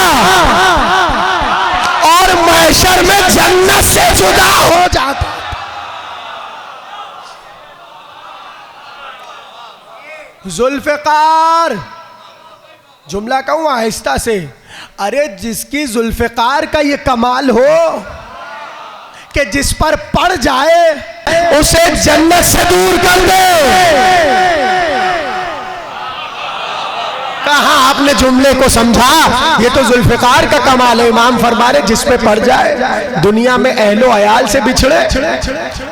और महशर में जन्नत से जुदा हो जाता। जुल्फ़िकार, जुमला कहूँ आहिस्ता से, अरे जिसकी जुल्फ़िकार का ये कमाल हो कि जिस पर पड़ जाए उसे जन्नत से दूर कर दे। कहाँ आपने जुमले को समझा? ये तो जुल्फ़िकार का कमाल है। इमाम फरमा रहे जिस पे पड़ जाए दुनिया में अहलो अयाल से बिछड़े,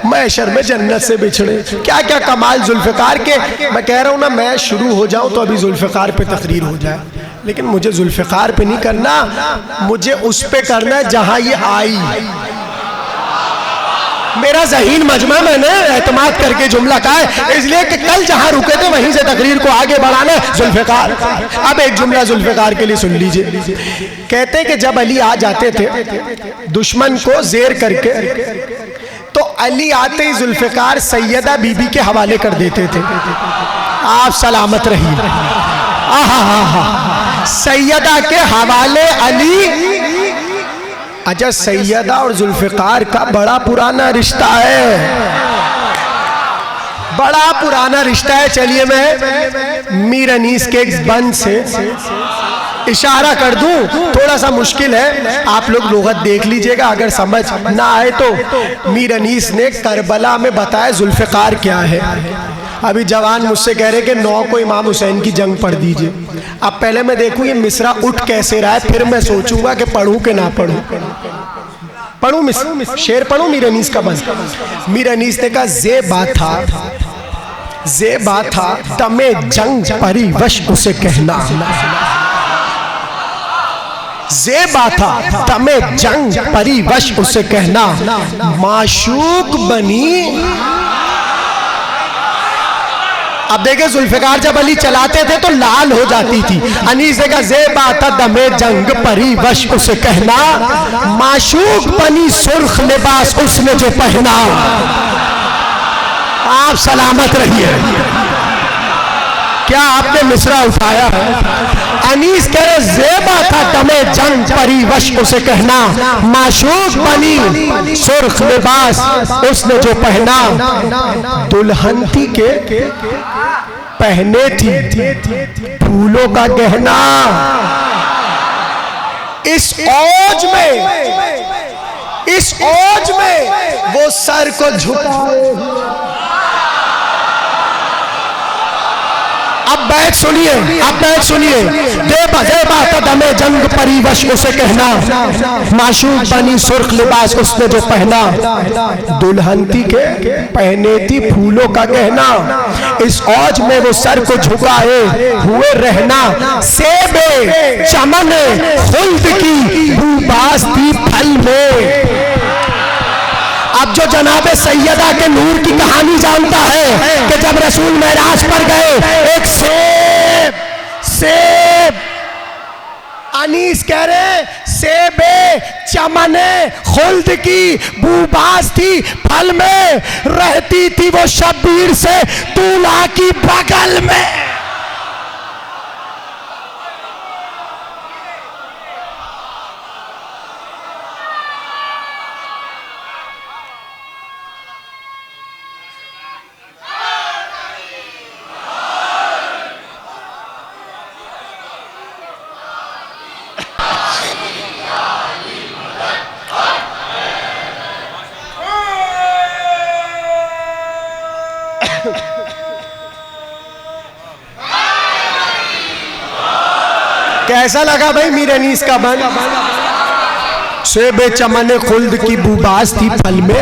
महशर में जन्नत से बिछड़े। क्या क्या कमाल जुल्फ़िकार के। मैं कह रहा हूँ ना, मैं शुरू हो जाऊँ तो अभी जुल्फ़िकार पे तकरीर हो जाए, लेकिन मुझे जुल्फ़िकार पे नहीं करना, मुझे उस पे करना है जहाँ ये आई। मेरा ज़हीन मजमा, मैंने एतमाद करके जुमला कहा है, इसलिए कि कल जहां रुके थे वहीं से तकरीर को आगे बढ़ाना जुल्फ़िकार। अब एक जुमला जुल्फ़िकार के लिए सुन लीजिए। कहते कि जब अली आ जाते थे दुश्मन को जेर करके, तो अली आते ही जुल्फ़िकार सैयदा बीबी के हवाले कर देते थे। आप सलामत रहिए। सैयदा के हवाले अली। अच्छा, सैयदा और जुल्फ़िकार का बड़ा पुराना रिश्ता है, बड़ा पुराना रिश्ता है। चलिए मैं मीर अनीस के एक बंद से इशारा कर दूं, थोड़ा सा मुश्किल है, आप लोग लुगत देख लीजिएगा, अगर समझ ना आए तो मीर अनीस ने करबला में बताया जुल्फ़िकार क्या है। अभी जवान मुझसे कह रहे कि 9 को इमाम हुसैन की जंग पढ़ दीजिए। अब पहले मैं देखूं ये मिसरा उठ कैसे रहा है, फिर मैं सोचूंगा कि पढ़ूं कि ना पढ़ूं। पढ़ूं शेर पढ़ूं मीर अनीस का बस। मीर अनीस ने कहा ज़ेबा था तमे जंग परिवश उसे कहना। ज़ेबा था तमे जंग परिवश उसे कहना, माशूक बनी। अब देखे जुल्फ़िकार जब अली चलाते थे तो लाल हो जाती थी। अनीस ने कहा ज़ेबा था दमे जंग परिवश उसे कहना, माशूक बनी सुर्ख लिबास उसने जो पहना। आप सलामत रहिए। क्या आपने मिसरा उठाया है? अनीस कह रहे ज़ेबा था दमे जंग परिवश उसे कहना, माशूक बनी सुर्ख लिबास उसने जो पहना। दुल्हन थी के पहने थी फूलों का गहना, इस औज में वो सर को झुकाए। अब बैठ सुनिए। ज़ेबा था दमे जंग परिवश उसे कहना, माशूक बनी सुर्ख लिबास उसने जो पहना। दुल्हन थी के पहने थी फूलों का गहना, इस औज में वो सर को झुकाए हुए रहना। सेबे चमन खुल्द की बूबास थी फल में। अब जो जनाबे सैयदा के नूर की कहानी जानता है कि जब रसूल मेराज पर गए, एक सेब अनीस कह रहे सेबे चमने खुल्द की बूबास थी फल में, रहती थी वो शब्बीर से दूल्हा की बगल में। कैसा लगा भाई मीर अनीस का बंद? शेबे चमन खुल्द की बुबास थी फल में,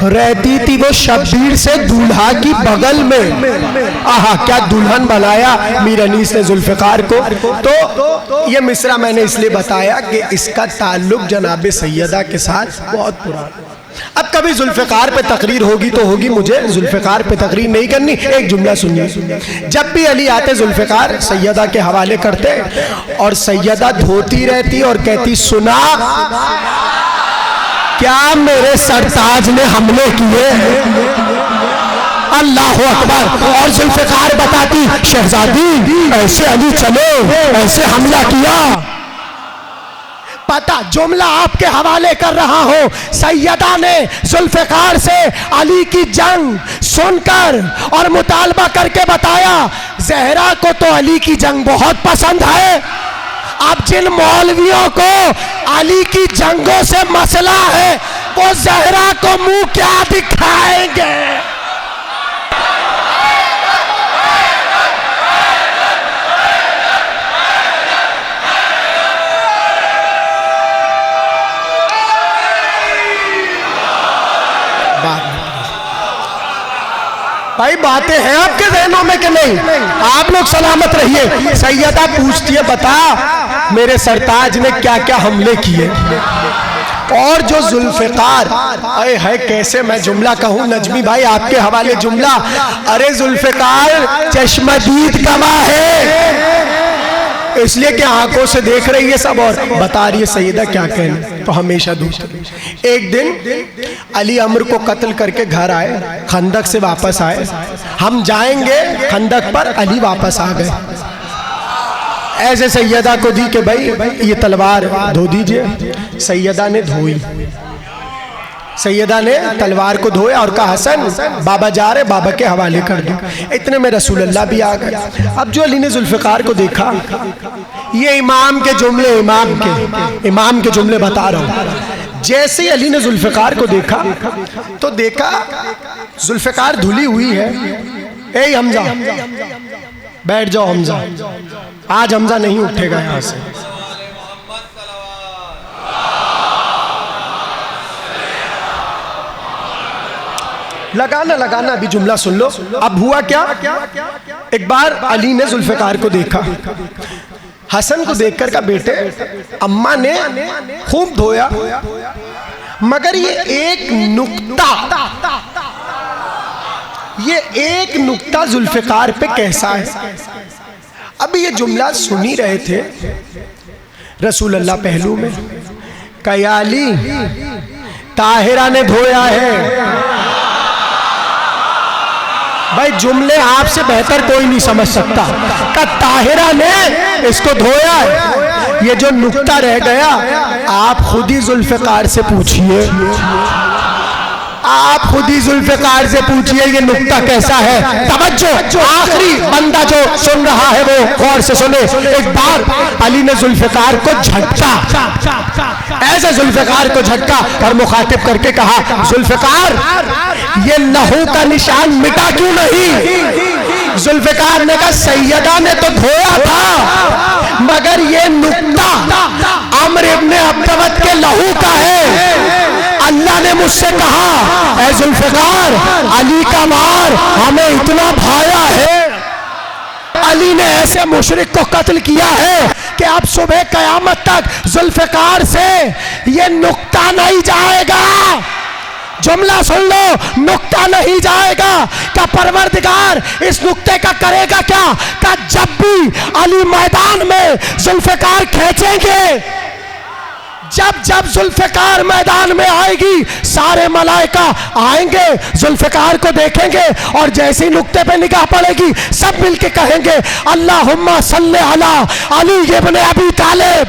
रहती थी वो शब्बीर से दूल्हा की बगल में। आहा क्या दुल्हन बनाया मीर अनीस ने जुल्फ़िकार को। तो ये मिसरा मैंने इसलिए बताया कि इसका ताल्लुक जनाब सैयदा के साथ बहुत पुराना। अब कभी जुल्फ़िकार पे तकरीर होगी तो होगी, मुझे जुल्फ़िकार पे तकरीर नहीं करनी। एक जुमला सुनिए, जब भी अली आते जुल्फ़िकार सैयदा के हवाले करते और सैयदा धोती रहती और कहती सुना क्या मेरे सरताज ने हमले किए? अल्लाह अकबर। और जुल्फ़िकार बताती शहजादी ऐसे अली चले, ऐसे हमला किया। पता जुमला आपके हवाले कर रहा हूं। सैयदा ने जुल्फ़िकार से अली की जंग सुनकर और मुतालबा करके बताया ज़हरा को तो अली की जंग बहुत पसंद है। अब जिन मौलवियों को अली की जंगों से मसला है वो ज़हरा को मुंह क्या दिखाएंगे? भाई बातें हैं आपके ज़हनों में कि नहीं? आप लोग सलामत रहिए। सैयदा पूछती है बता मेरे सरताज ने क्या क्या हमले किए? और जो जुल्फ़िकार अरे है कैसे मैं जुमला कहूँ नजमी भाई आपके हवाले जुमला। अरे जुल्फ़िकार चश्मदीद गवाह है, इसलिए कि आंखों से देख रही है सब और बता रही है सैयदा क्या कहना। तो हमेशा दूसरे एक दिन अली अमर को कत्ल करके घर आए, खंदक से वापस आए। हम जाएंगे खंदक पर, अली वापस आ गए। ऐसे सैयदा को दी कि भाई ये तलवार धो दीजिए। सैयदा ने धोई, सैयदा ने तलवार को धोया और कहा हसन बाबा जा रहे, बाबा के हवाले कर दो। इतने में रसूलुल्लाह भी आ गए। अब जो अली ने जुल्फ़िकार को देखा, ये इमाम के जुमले बता रहा हूं। जैसे ही अली ने जुल्फ़िकार को देखा तो देखा जुल्फ़िकार धुली हुई है। ए हमजा बैठ जाओ, हमजा आज हमजा नहीं उठेगा यहां से। लगाना अभी जुमला सुन लो। अब हुआ क्या, एक बार अली ने जुल्फ़िकार को देखा, हसन को देखकर कहा बेटे अम्मा ने खूब धोया मगर ये एक नुक्ता जुल्फ़िकार पे कैसा है। अब ये जुमला सुन ही रहे थे रसूलुल्लाह पहलू में। कया अली ताहिरा ने धोया है। भाई जुमले आपसे बेहतर कोई नहीं समझ सकता। का ताहिरा ने इसको धोया है। ये जो नुक्ता रह गया आप खुद ही जुल्फ़िकार से पूछिए, आप खुद ही जुल्फ़िकार से पूछिए ये नुक्ता कैसा है। तवज्जो, आखिरी बंदा जो सुन रहा है वो गौर से सुने। एक बार अली ने जुल्फ़िकार को झटका, ऐसे जुल्फ़िकार को झटका और मुखातिब करके कहा जुल्फ़िकार ये लहू का निशान मिटा क्यों नहीं? जुल्फ़िकार ने कहा सैयदा ने तो धोया था मगर ये नुक्ता अम्र इब्न अब्दवत के लहू का है। अल्लाह ने मुझसे कहा ऐ जुल्फ़िकार अली का मार हमें इतना भाया है। अली ने ऐसे मुशरिक को कत्ल किया है कि अब सुबह कयामत तक जुल्फ़िकार से ये नुक्ता नहीं जाएगा। जुमला सुन लो, नुक्ता नहीं जाएगा। क्या परवरदिगार इस नुक्ते का करेगा क्या? का जब भी अली मैदान में जुल्फ़िकार खींचेंगे, जब जुल्फ़िकार मैदान में आएगी सारे मलाइका आएंगे जुल्फ़िकार को देखेंगे और जैसे ही नुक्ते पे निगाह पड़ेगी सब मिलके कहेंगे अल्लाहुम्मा सल्ले अला अली इब्न अबी तालिब,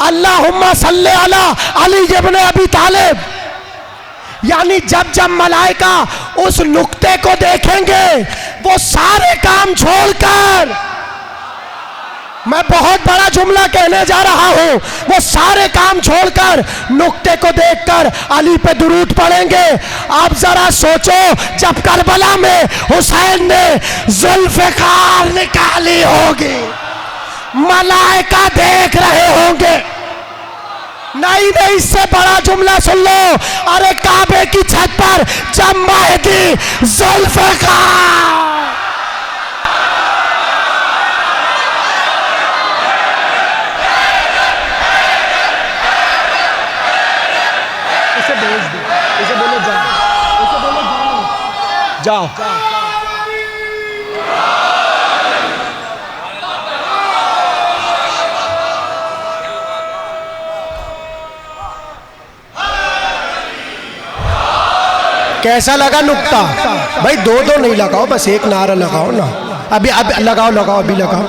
अल्लाहुम्मा सल्ले अला अली इब्न अबी तालिब। यानी जब मलाइका उस नुक्ते को देखेंगे वो सारे काम छोड़कर, मैं बहुत बड़ा जुमला कहने जा रहा हूं, वो सारे काम छोड़कर नुक्ते को देखकर अली पे दुरूद पढ़ेंगे। आप जरा सोचो जब करबला में हुसैन ने जुल्फ़िकार निकाली होगी, मलाइका देख रहे होंगे। नहीं नहीं, इससे बड़ा जुमला सुन लो। अरे काबे की छत पर जब महदी जुल्फ़िकार, इसे भेज दो, इसे बोलो जाओ, इसे बोलो जाओ, जाओ। कैसा लगा नुक्ता? भाई दो दो नहीं लगाओ, बस एक नारा लगाओ ना। अभी लगाओ लगाओ, अभी लगाओ।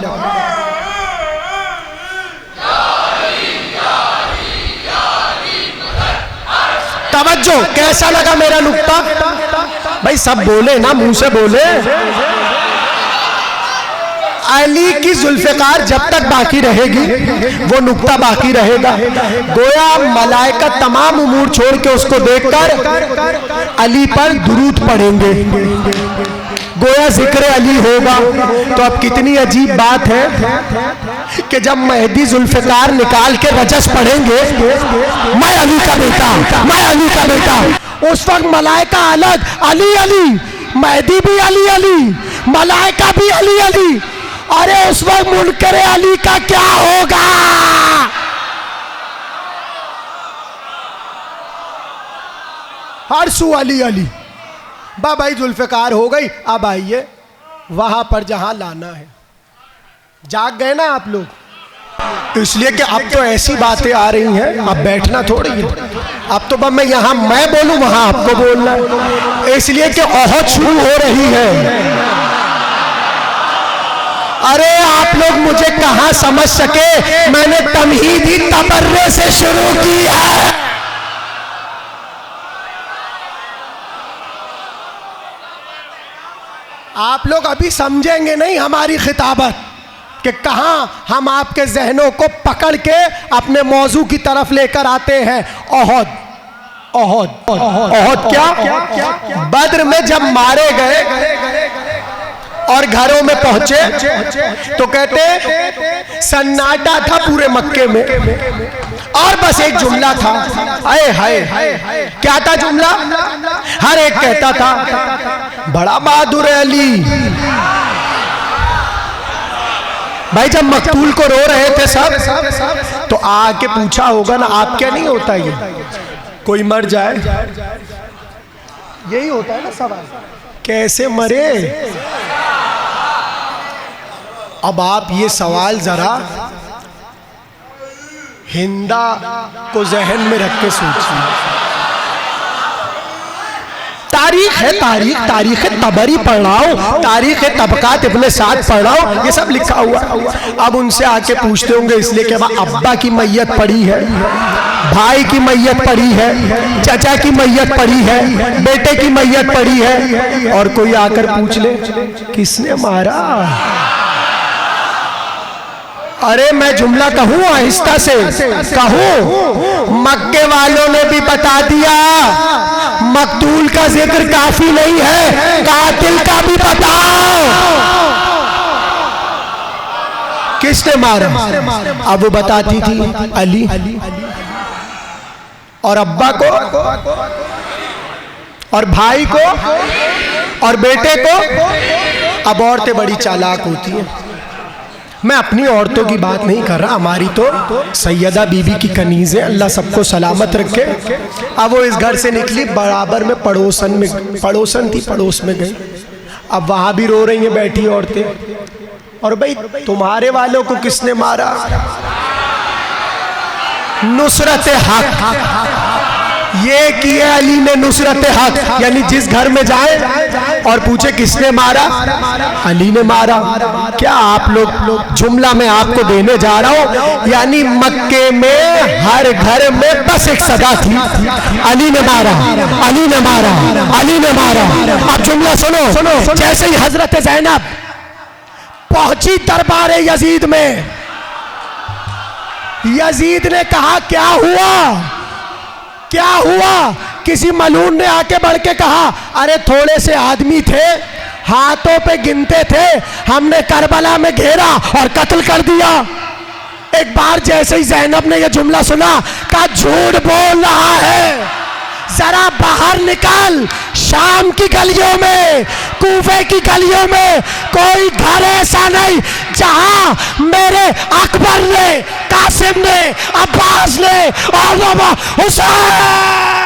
तवज्जो, कैसा लगा मेरा नुक्ता? भाई सब बोले ना, मुंह से बोले। अली की जुल्फ़िकार जब तक बाकी रहेगी वो नुक्ता बाकी रहेगा। गोया मलाइका तमाम उमूर छोड़ के उसको देखकर अली पर दुरूद पढ़ेंगे, गोया जिक्र अली होगा। तो अब कितनी अजीब बात है कि जब महदी जुल्फ़िकार निकाल के रजस पढ़ेंगे, मैं अली का बेटा, मैं अली का बेटा, उस वक्त मलाइका अलग, अली अली, महदी भी अली अली, मलाइका भी अली अली। अरे उस वक्त मुनकरे अली का क्या होगा? हर सू अली अली। बाबाई जुल्फ़िकार हो गई। अब आइए वहां पर जहां लाना है। जाग गए ना आप लोग? इसलिए कि अब तो ऐसी बातें आ रही हैं, अब बैठना थोड़ी है। अब तो बस मैं बोलूं वहां आपको बोलना है, इसलिए कि ओहद शुरू हो रही है। अरे आप लोग मुझे कहां समझ सके, मैंने तमहीद ही तबर्रे से शुरू की है। आप लोग अभी समझेंगे नहीं हमारी खिताबत कि कहां हम आपके जहनों को पकड़ के अपने मौजू की तरफ लेकर आते हैं। ओहद, ओहद, ओहद क्या? बद्र में जब मारे गए और घरों में पहुंचे तो कहते सन्नाटा था पूरे मक्के में, और बस एक जुमला था, आए हाय। क्या था जुमला? हर एक कहता था बड़ा बहादुर है अली। भाई जब मकतूल को रो रहे थे सब, तो आके पूछा होगा ना, आप क्या नहीं होता ये, कोई मर जाए, यही होता है ना सवाल, कैसे मरे? अब आप ये सवाल जरा हिंदा को जहन में रख के सोचिए। तारीख है, तारीख तबरी पढ़ रहा हूँ, तारीख तबकात इब्ने साद पढ़ रहा हूँ, ये सब लिखा हुआ। अब उनसे आके पूछते होंगे, इसलिए कि अब्बा की मैयत पड़ी है, भाई की मैयत पड़ी है, चाचा की मैयत पड़ी है, बेटे की मैयत पड़ी है, और कोई आकर पूछ ले किसने मारा? अरे मैं जुमला कहूँ आहिस्ता से कहूँ, मक्के वालों ने भी बता दिया मकतूल का जिक्र काफी नहीं है, कातिल का भी बताओ किसने मारा। अब वो बताती थी अली, और अब्बा को और भाई को और बेटे को। अब औरतें बड़ी चालाक होती हैं, मैं अपनी औरतों की बात नहीं कर रहा, हमारी तो सैयदा बीबी की कनीज़ें, अल्लाह सबको सलामत रखे। अब वो इस घर से निकली, बराबर में पड़ोसन थी, पड़ोस में गई। अब वहाँ भी रो रही हैं बैठी औरतें, और भाई तुम्हारे वालों को किसने मारा? नुसरत हक, ये किया अली ने नुसरत हक, यानी जिस घर में जाए और पूछे किसने मारा, अली ने मारा। क्या आप लोग जुमला मैं आपको देने जा रहा हूं, यानी मक्के में हर घर में बस एक सदा थी, अली ने मारा, अली ने मारा, अली ने मारा। अब जुमला सुनो, जैसे ही हजरत ज़ैनब पहुंची दरबार यजीद में, यजीद ने कहा क्या हुआ, क्या हुआ? किसी मलून ने आके बढ़ के कहा, अरे थोड़े से आदमी थे, हाथों पे गिनते थे, हमने करबला में घेरा और कत्ल कर दिया। एक बार जैसे ही ज़ैनब ने यह जुमला सुना, कहा झूठ बोल रहा है, जरा बाहर निकल। शाम की गलियों में, कूफे की गलियों में कोई घर ऐसा नहीं जहां मेरे अकबर ने, कासिम ने, अब्बास ने और हुसैन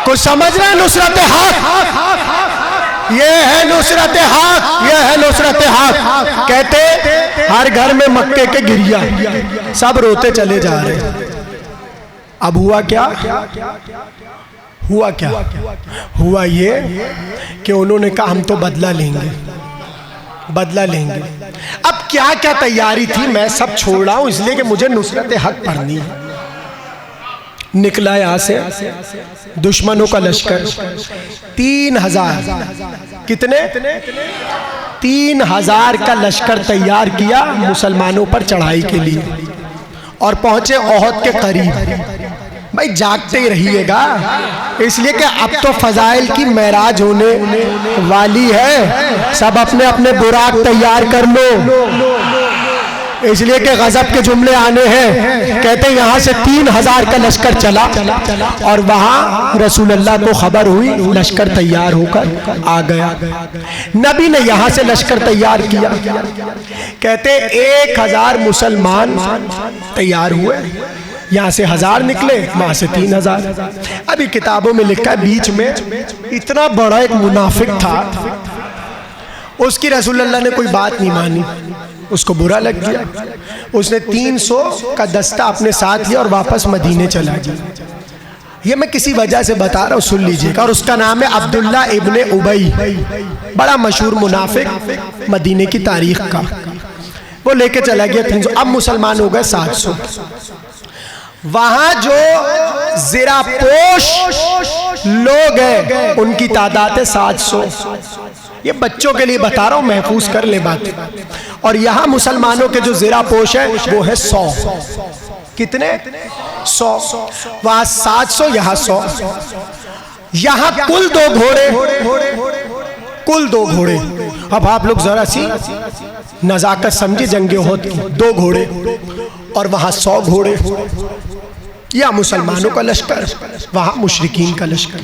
कुछ समझ रहे हैं? नुसरत हक, ये है नुसरत हक, ये है नुसरत हक। कहते हर घर में मक्के के गिरिया, सब रोते चले जा रहे। अब हुआ क्या? हुआ क्या? हुआ ये कि उन्होंने कहा हम तो बदला लेंगे, बदला लेंगे। अब क्या क्या तैयारी थी, मैं सब छोड़ रहा हूं इसलिए कि मुझे नुसरत हक पढ़नी है। निकला यहां से दुश्मनों का लश्कर 3000, कितने? 3000 का लश्कर तैयार किया मुसलमानों पर चढ़ाई के लिए, और पहुंचे ओहद के करीब। भाई जागते ही रहिएगा, इसलिए कि अब तो फजाइल की महराज होने वाली है। सब अपने अपने बुराक तैयार कर लो, इसलिए कि गजब के जुमले आने हैं। कहते हैं यहाँ से 3000 का लश्कर चला, और वहाँ रसूलुल्लाह को खबर हुई, लश्कर तैयार होकर आ गया। नबी ने यहाँ से लश्कर तैयार किया। कहते 1000 मुसलमान तैयार हुए, यहाँ से 1000 निकले, वहाँ से 3000। अभी किताबों में लिखा है बीच में इतना बड़ा एक मुनाफिक था, उसकी रसूलुल्लाह ने कोई बात नहीं मानी, उसको बुरा लग गया। उसने 300 का दस्ता अपने साथ लिया और वापस मदीने चला गया। ये मैं किसी वजह से बता रहा हूँ, सुन लीजिएगा। और उसका नाम है अब्दुल्ला इब्ने उबई, बड़ा मशहूर मुनाफिक मदीने की तारीख का। वो लेके चला गया 300। अब मुसलमान हो गए 700। वहां जो ज़िरापोश लोग हैं उनकी तादाद है 700। ये बच्चों के लिए बता रहा हूं, महफूज कर ले बात। और यहां मुसलमानों के जो ज़िरापोश है वो है 100। कितने? 100। वहां 700, यहाँ 100। यहां कुल 2 घोड़े, कुल 2 घोड़े। अब आप लोग जरा सी नजाकत समझे जंगे ओहद की। 2 घोड़े और वहां 100 घोड़े। या मुसलमानों का लश्कर, वहां मुशरिकीन का लश्कर।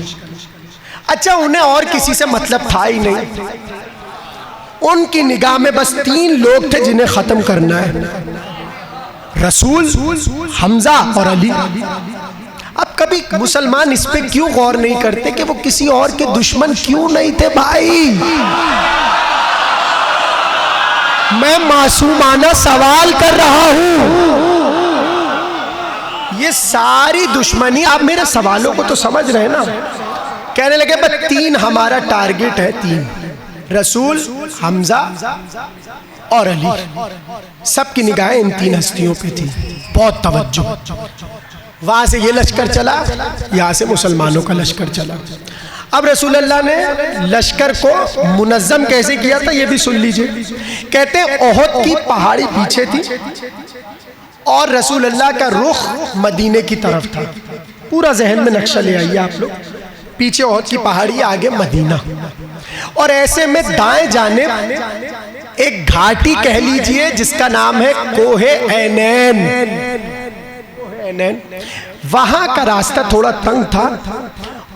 अच्छा, उन्हें और किसी से मतलब था ही नहीं। उनकी निगाह में बस 3 लोग थे जिन्हें खत्म करना है, रसूल, हमजा और अली। अब कभी मुसलमान इस पे क्यों गौर नहीं करते कि वो किसी और के दुश्मन क्यों नहीं थे? भाई मैं मासूमाना सवाल कर रहा हूं। ये सारी दुश्मनी, आप मेरे सवालों को तो समझ रहे हैं ना? कहने लगे बस 3 हमारा टारगेट है, 3 रसूल, हमजा और अली। सबकी निगाहें इन 3 हस्तियों पे थी, बहुत तवज्जो। वहां से ये लश्कर चला, यहां से मुसलमानों का लश्कर चला। अब रसूलुल्लाह ने लश्कर को मुनज़्ज़म कैसे किया था ये भी सुन लीजिए। कहते हैं ओहद की पहाड़ी पीछे थी और रसूलुल्लाह का रुख मदीने की तरफ था। पूरा जहन में नक्शा ले आइए आप लोग। पीछे ओहद की पहाड़ी, आगे मदीना। और ऐसे में दाएं जानिब एक घाटी कह लीजिए जिसका नाम है कोहे ऐनैन। वहां का रास्ता थोड़ा तंग था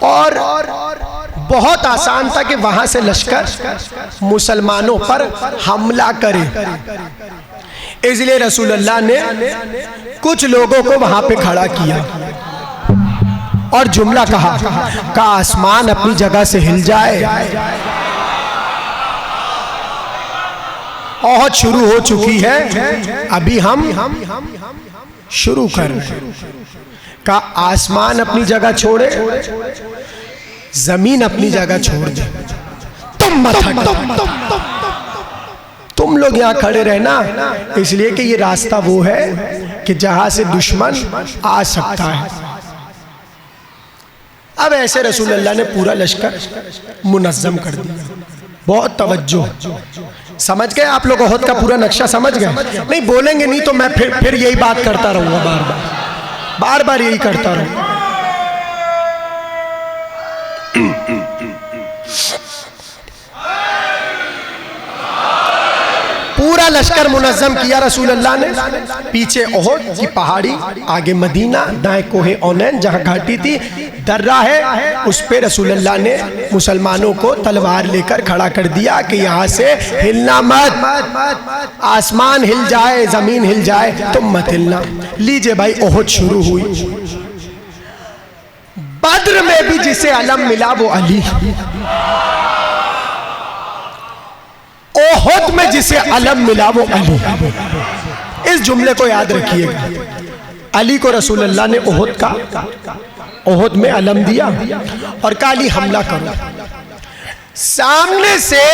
और बहुत आसान था कि वहां से लश्कर मुसलमानों पर हमला करे। इसलिए रसूलुल्लाह ने कुछ लोगों को वहां पे खड़ा किया और जुमला कहा का आसमान अपनी जगह से हिल जाए। ओहद शुरू हो चुकी है, अभी हम शुरू कर का आसमान अपनी जगह छोड़े, जमीन अपनी जगह छोड़ दे। तुम लोग यहाँ खड़े रहना, इसलिए कि ये रास्ता वो है कि जहां से दुश्मन आ सकता है। अब ऐसे रसूलुल्लाह ने पूरा लश्कर मुनज़्ज़म कर दिया। बहुत तवज्जो, समझ गए आप लोग ओहद का पूरा नक्शा समझ गए? नहीं बोलेंगे नहीं तो मैं फिर यही बात करता रहूंगा, बार बार यही करता रहूंगा। पूरा लश्कर मुनज़्ज़म किया रसूलुल्लाह ने। पीछे ओहद की पहाड़ी, आगे मदीना, दाएं कोहे औनैन जहां घाटी थी, दर्रा है, उस पे रसूलुल्लाह ने मुसलमानों को तलवार लेकर खड़ा कर दिया कि यहाँ से हिलना मत, आसमान हिल जाए जमीन हिल जाए तुम मत हिलना। लीजिए भाई, ओहद शुरू हुई। बद्र में भी जिसे अलम मिला वो अली, ओहद में जिसे अलम मिला वो अली। इस जुमले को याद रखिएगा। अली को रसूलुल्लाह ने ओहद में अलम दिया और कहा अली हमला करो। सामने से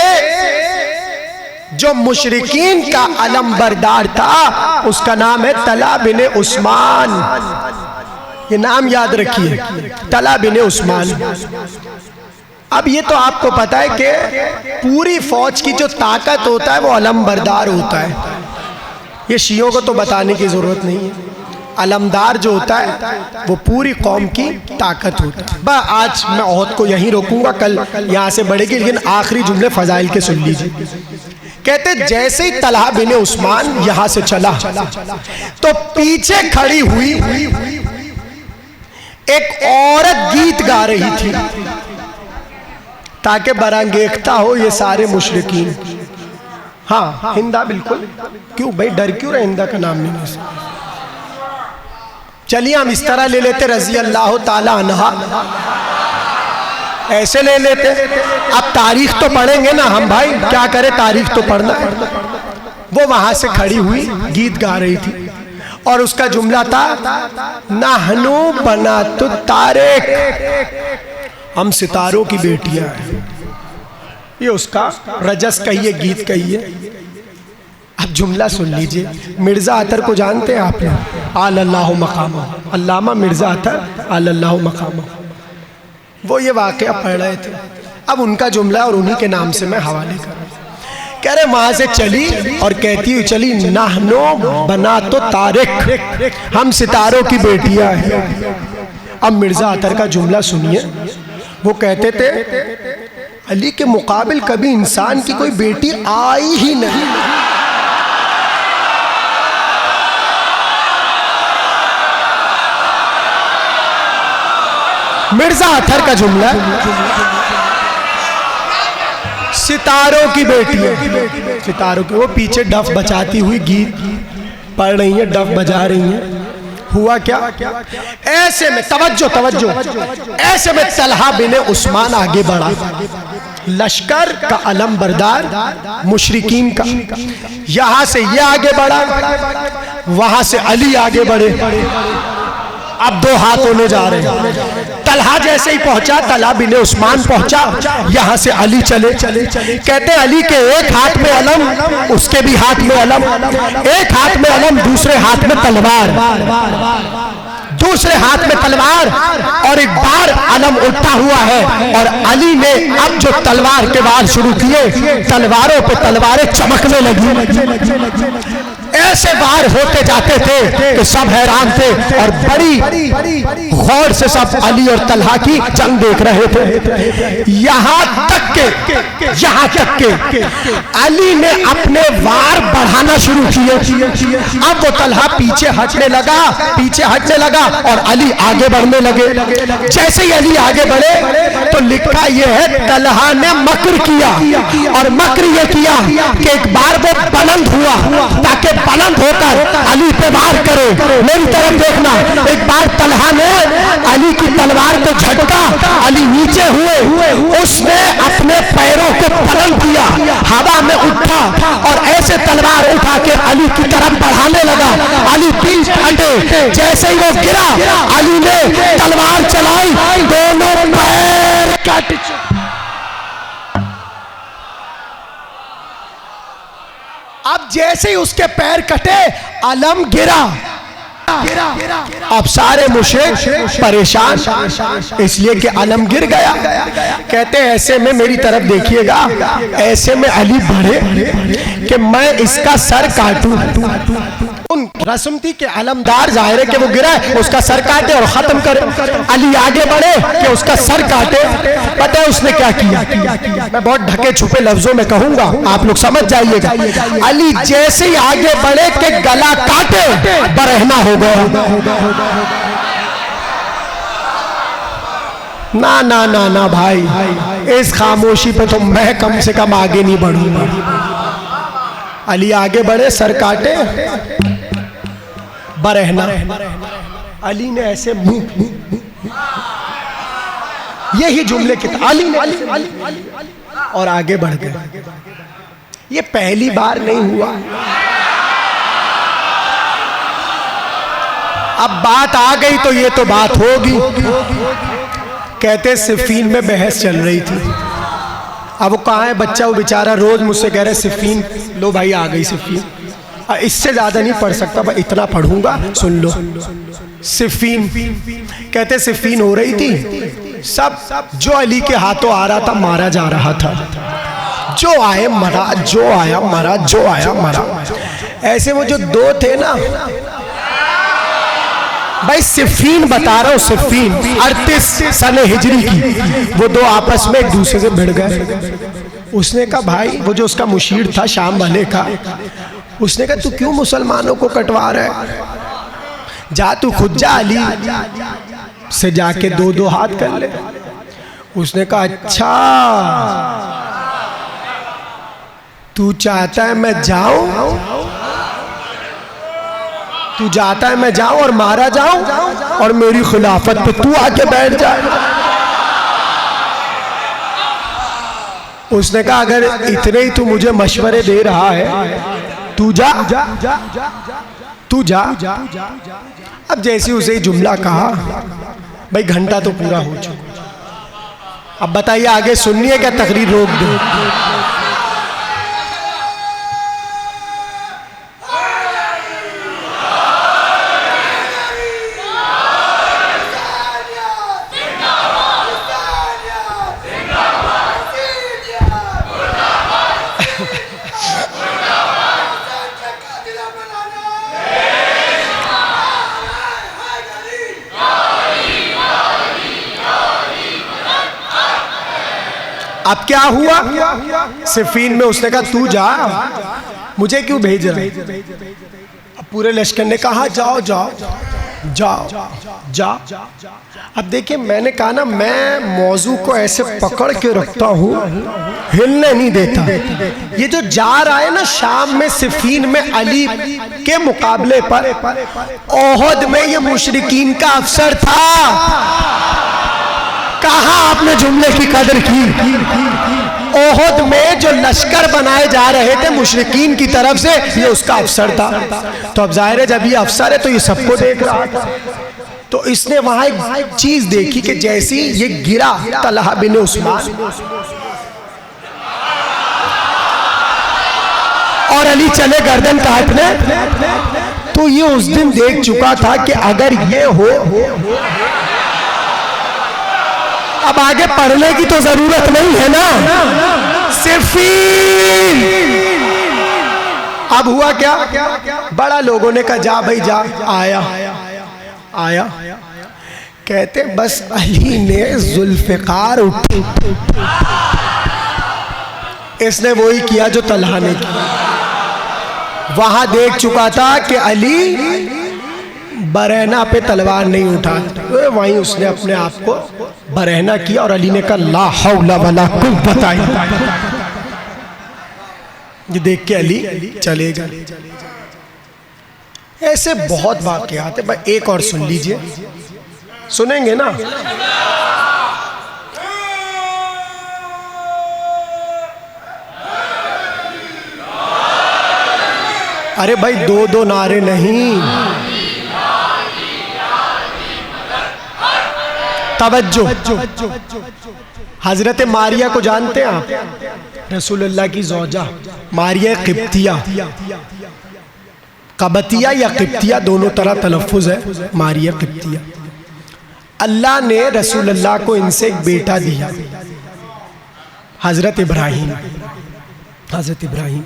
जो मुशरिकीन का अलम बरदार था उसका नाम है तला बिन उस्मान। ये नाम याद रखिए, तला बिन उस्मान। अब ये तो आपको पता है कि पूरी फौज की जो ताकत होता है वो अलम बरदार होता है। ये शियों को तो बताने की जरूरत नहीं है। अलमदार जो होता है वो पूरी कौम की ताकत होता है। बस आज मैं ओहद को यहीं रोकूंगा, कल यहाँ से बढ़ेगी, लेकिन आखिरी जुमले फजाइल के सुन लीजिए। कहते जैसे ही तलहा बिन उस्मान यहां से चला तो पीछे खड़ी हुई एक औरत गीत गा रही थी ताकि बरंगेखता हो ये सारे मुशरिकीन। हाँ, हिंदा बिल्कुल। क्यों भाई, डर क्यों रहे? हिंदा का नाम नहीं है। चलिए हम इस तरह ले लेते, रजी अल्लाह ताला अन्हा, ऐसे ले लेते। अब तारीख तो पढ़ेंगे ना हम भाई, क्या करें, तारीख तो पढ़ना है। वो वहां से खड़ी हुई गीत गा रही थी और उसका जुमला था नहनु बनातु तारिक, हम सितारों की बेटियां हैं। ये उसका रजस कहिए, गीत कहिए। अब जुमला सुन लीजिए। मिर्जा अतर को जानते हैं आप? आलल्लाहु मकामा, अल्लामा मिर्जा अतर आलल्लाहु मकामा। वो ये वाकया पढ़ रहे थे। अब उनका जुमला और उन्हीं के नाम से मैं हवाले कर रहा हूं। कह रहे वहां से चली और कहती हुई चली नहनो बना तो तारिक, हम सितारों की बेटियां हैं। अब मिर्जा अतर का जुमला सुनिए। वो कहते थे अली के मुकाबिल कभी इंसान की कोई बेटी आई ही नहीं। मिर्जा अतर का जुमला, सितारों की बेटी है, सितारों की। वो पीछे डफ बजाती हुई गीत पढ़ रही है, डफ बजा रही है। हुआ क्या, ऐसे में तवज्जो, ऐसे में तलहा बिन उस्मान आगे बढ़ा, लश्कर का अलम बरदार मुशरिकीन का। यहां से ये आगे बढ़ा, वहां से अली आगे बढ़े। अब दो हाथ होने जा रहे हैं। तलहा जैसे ही पहुंचा, तलहा बिन उस्मान पहुंचा, यहां से अली चले। कहते अली के एक हाथ में अलम, उसके भी हाथ में अलम, एक हाथ में अलम, दूसरे हाथ में तलवार, दूसरे हाथ में तलवार, और एक बार अलम उठा हुआ है। और अली ने अब जो तलवार के वार शुरू किए, तलवारों पे तलवारें चमकने लगी। ऐसे वार होते जाते थे कि सब हैरान थे और बड़ी गौर से सब अली और तलहा की जंग देख रहे थे। यहां तक के अली ने अपने वार बढ़ाना शुरू किए। अब वो तलहा पीछे हटने लगा और अली आगे बढ़ने लगे। जैसे ही अली आगे बढ़े तो लिखा यह है तलहा ने मक्र किया, और मक्र यह किया कि एक बार वो बुलंद हुआ ताकि बुलंद होकर अली पे वार करे। मेरी तरफ देखना, एक बार तलहा ने अली की तलवार को झटका, अली नीचे हुए, उसने अपने पैरों को बुलंद किया, हवा में उठा और ऐसे तलवार उठा के अली की तरफ बढ़ाने लगा। अली पीछ हटे, जैसे ही वो गिरा अली ने तलवार चलाई, दोनों पैर कट। जैसे ही उसके पैर कटे अलम गिरा। अब सारे मुशरिक परेशान, इसलिए कि अलम गिर गया। कहते ऐसे में मेरी तरफ देखिएगा, ऐसे में अली बढ़े कि मैं इसका सर काटूं। उन रस्म थी कि अलमदार जाहिर है कि वो गिरा है, उसका सर काटे और खत्म करे। अली आगे बढ़े कि उसका सर काटे। पता है उसने क्या किया? मैं बहुत ढके छुपे लफ्जों में कहूंगा, आप लोग समझ जाइएगा। अली जैसे ही आगे बढ़े कि गला काटे, बरहना हो गया। ना ना ना ना भाई, इस खामोशी पे तो मैं कम से कम आगे नहीं बढ़ूंगा। अली आगे बढ़े, सर काटे, बरहना। अली ने ऐसे यही जुमले के अली ने और आगे बढ़ गए। ये पहली बार नहीं हुआ। अब बात आ गई तो ये तो बात होगी। कहते सिफीन में बहस चल रही थी। अब वो कहाँ है बच्चा? वो बेचारा रोज मुझसे कह रहे सिफीन लो भाई, आ गई सिफीन। इससे ज्यादा नहीं पढ़ सकता, मैं इतना पढ़ूंगा, सुन लो। सिफीन, कहते सिफीन हो रही थी, सब जो अली के हाथों आ रहा था मारा जा रहा था। जो आए मरा, जो आया मरा, जो आया मरा। ऐसे वो जो दो थे ना भाई, सिफीन बता रहा हूं, सिफीन 38 सने हिजरी की, वो दो आपस में एक दूसरे से भिड़ गए। उसने कहा भाई, वो जो उसका मुशीर था शाम वाले का, उसने कहा तू क्यों मुसलमानों को कटवा रहा है? जा तू खुद जा, अली से जाके दो दो हाथ कर ले। उसने कहा अच्छा तू चाहता है मैं जाऊं, तू चाहता है मैं जाऊं और मारा जाऊं और मेरी खिलाफत पे तू आके बैठ जाए। उसने कहा अगर इतने ही तू मुझे मशवरे दे रहा है, तू जा, तू जा। अब जैसे उसे जुमला कहा, भाई घंटा तो पूरा हो चुका। अब बताइए आगे सुननी है क्या तकरीर रोक दो? अब क्या हुआ? सिफीन में उसने कहा तू जा, मुझे क्यों भेज रहा है? अब पूरे लश्कर ने कहा जाओ जाओ जाओ जाओ। अब देखिए मैंने कहा ना, मैं मौजू को ऐसे पकड़ के रखता हूँ, हिलने नहीं देता। ये जो जा रहा है ना शाम में सिफीन में अली के मुकाबले पर, ओहद में ये मुशरिकीन का अफसर था। कहा आपने जुमले की कदर की? ओहद में जो लश्कर बनाए जा रहे थे मुशरिकीन की तरफ से, ये उसका अफसर था। तो अब जाहिर है जब ये अफसर है तो ये सबको देख रहा था। तो इसने वहां एक चीज देखी कि जैसी ये गिरा तलहा बिन उस्मान और अली चले गर्दन काटने, तो ये उस दिन देख चुका था कि अगर ये हो, अब आगे पढ़ने की तो जरूरत नहीं है ना। सिफीन अब हुआ क्या? बड़ा लोगों ने कहा जा भाई जा। आया आया, कहते बस अली ने जुल्फिकार उठी, इसने वही किया जो तलहा ने किया। वहां देख चुका था कि अली बरहना पे तलवार नहीं उठा, तो वहीं उसने अपने आप को बरहना किया और अली ने कहा ला हौला वला कुव्वता इल्ला बिल्लाह। ये देख के अली चले गए। ऐसे बहुत वाक़यात हैं, भाई एक और सुन लीजिए, सुनेंगे ना? अरे भाई दो दो नारे नहीं, तवज्जो, हजरत मारिया को जानते हैं आप? रसूलुल्लाह की ज़ौजा मारिया क़िब्तिया, कबतिया या क़िब्तिया दोनों तरह तलफ़्फ़ुज़ है, मारिया क़िब्तिया। अल्लाह ने रसूलुल्लाह को इनसे एक बेटा दिया, हजरत इब्राहीम, हजरत इब्राहीम।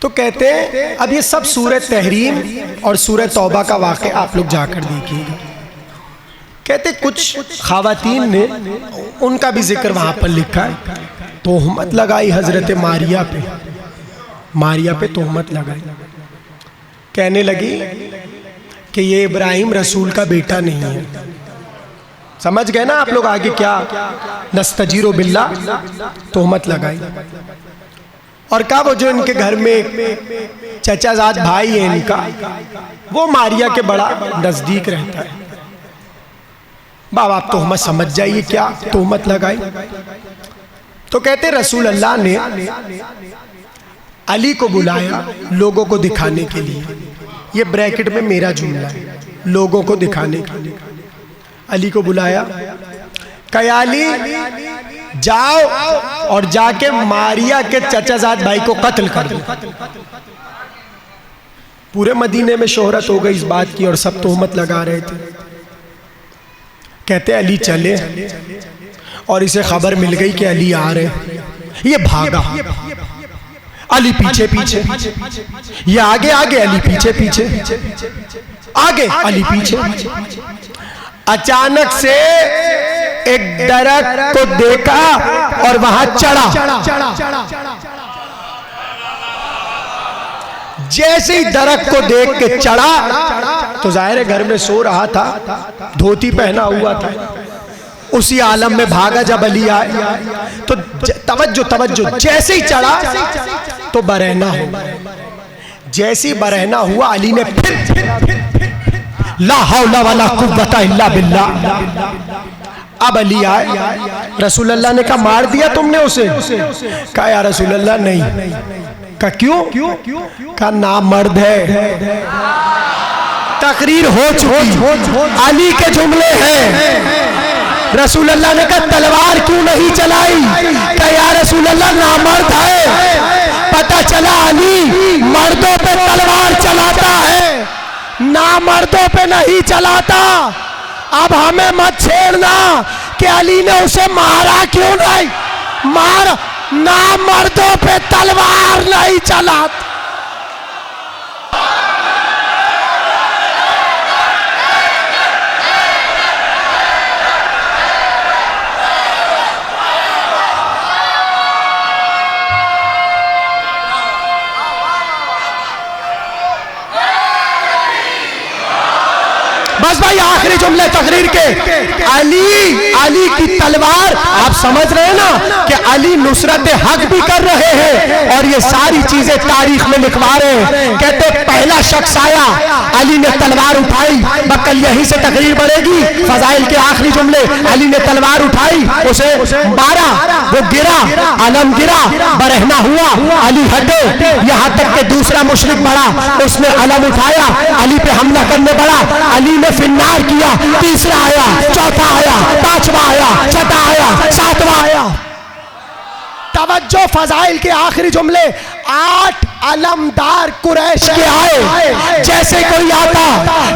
तो कहते हैं, अब ये सब सूरह तहरीम और सूरह तौबा का वाक़या आप लोग जाकर देखिएगा। कहते कुछ ख़वातीन ने, उनका भी जिक्र वहाँ पर लिखा है, तोहमत लगाई हजरत मारिया पे, मारिया पे तोहमत लगाई। कहने लगी कि ये इब्राहिम रसूल का बेटा नहीं है। समझ गए ना आप लोग आगे क्या? नस्तजीरो बिल्ला, तोहमत लगाई। और कहा वो जो इनके घर में चचाजाद भाई है इनका, वो मारिया के बड़ा नजदीक रहता है। बाबा आप तोहमत समझ जाइए, क्या तोहमत लगाई? तो कहते रसूल अल्लाह ने अली को बुलाया लोगों को दिखाने के लिए। ये ब्रैकेट में मेरा जुमला है, लोगों को दिखाने के लिए। अली को बुलाया, कहा अली जाओ और जाके मारिया के चचाजाद भाई को कत्ल कर दो। पूरे मदीने में शोहरत हो गई इस बात की और सब तोहमत लगा रहे थे। कहते अली चले और इसे खबर मिल गई कि अली आ रहे। ये भागा, अली पीछे पीछे, ये आगे आगे, अली पीछे पीछे, आगे अली पीछे। अचानक से एक दरख्त को देखा और वहां चढ़ा। जैसे ही दरख्त को देख के चढ़ा तो जाहिर है घर में सो रहा था, धोती पहना हुआ था, उसी आलम में भागा जब अली आए। तो तवज्जो तवज्जो, जैसे ही चढ़ा तो बरहना हो, जैसे ही बरहना हुआ अली ने फिर ला हौला वला कुव्वता इल्ला बिल्लाह। अब अली आए, रसूलुल्लाह ने कहा मार दिया तुमने उसे? कहा या रसूलुल्लाह नहीं। कहा क्यों? कहा नामर्द है। तकरीर हो चुकी, अली के जुमले हैं। रसूलुल्लाह ने कहा तलवार क्यों नहीं चलाई? कहा या रसूलुल्लाह नामर्द है। पता चला अली मर्दों पे तलवार चलाता है, नामर्दों पे नहीं चलाता। अब हमें मत छेड़ना कि अली ने उसे मारा क्यों नहीं। मार, नामर्दों पे तलवार नहीं चलाता। बस भाई आखिरी जुमले तकरीर के, अली की तलवार। आप समझ रहे हैं ना कि अली नुसरत हक भी कर रहे हैं और ये सारी चीजें तारीख में लिखवा रहे हैं। कहते पहला शख्स आया, अली ने तलवार उठाई। बकल यहीं से तकरीर बढ़ेगी। फजाइल के आखिरी जुमले, अली ने तलवार उठाई, उसे मारा, वो गिरा, अलम गिरा, बरहना हुआ, अली हटे। यहाँ तक के दूसरा मुशरिक बढ़ा, उसने अलम उठाया, अली पे हमला करने बढ़ा, अली ने फिन्नार किया। तीसरा आया, चौथा आया, पांचवा आया, छठा आया, सातवां आया। तवज्जो, फजाइल के आखिरी जुमले, 8 अलमदार कुरैश के आए। जैसे कोई आता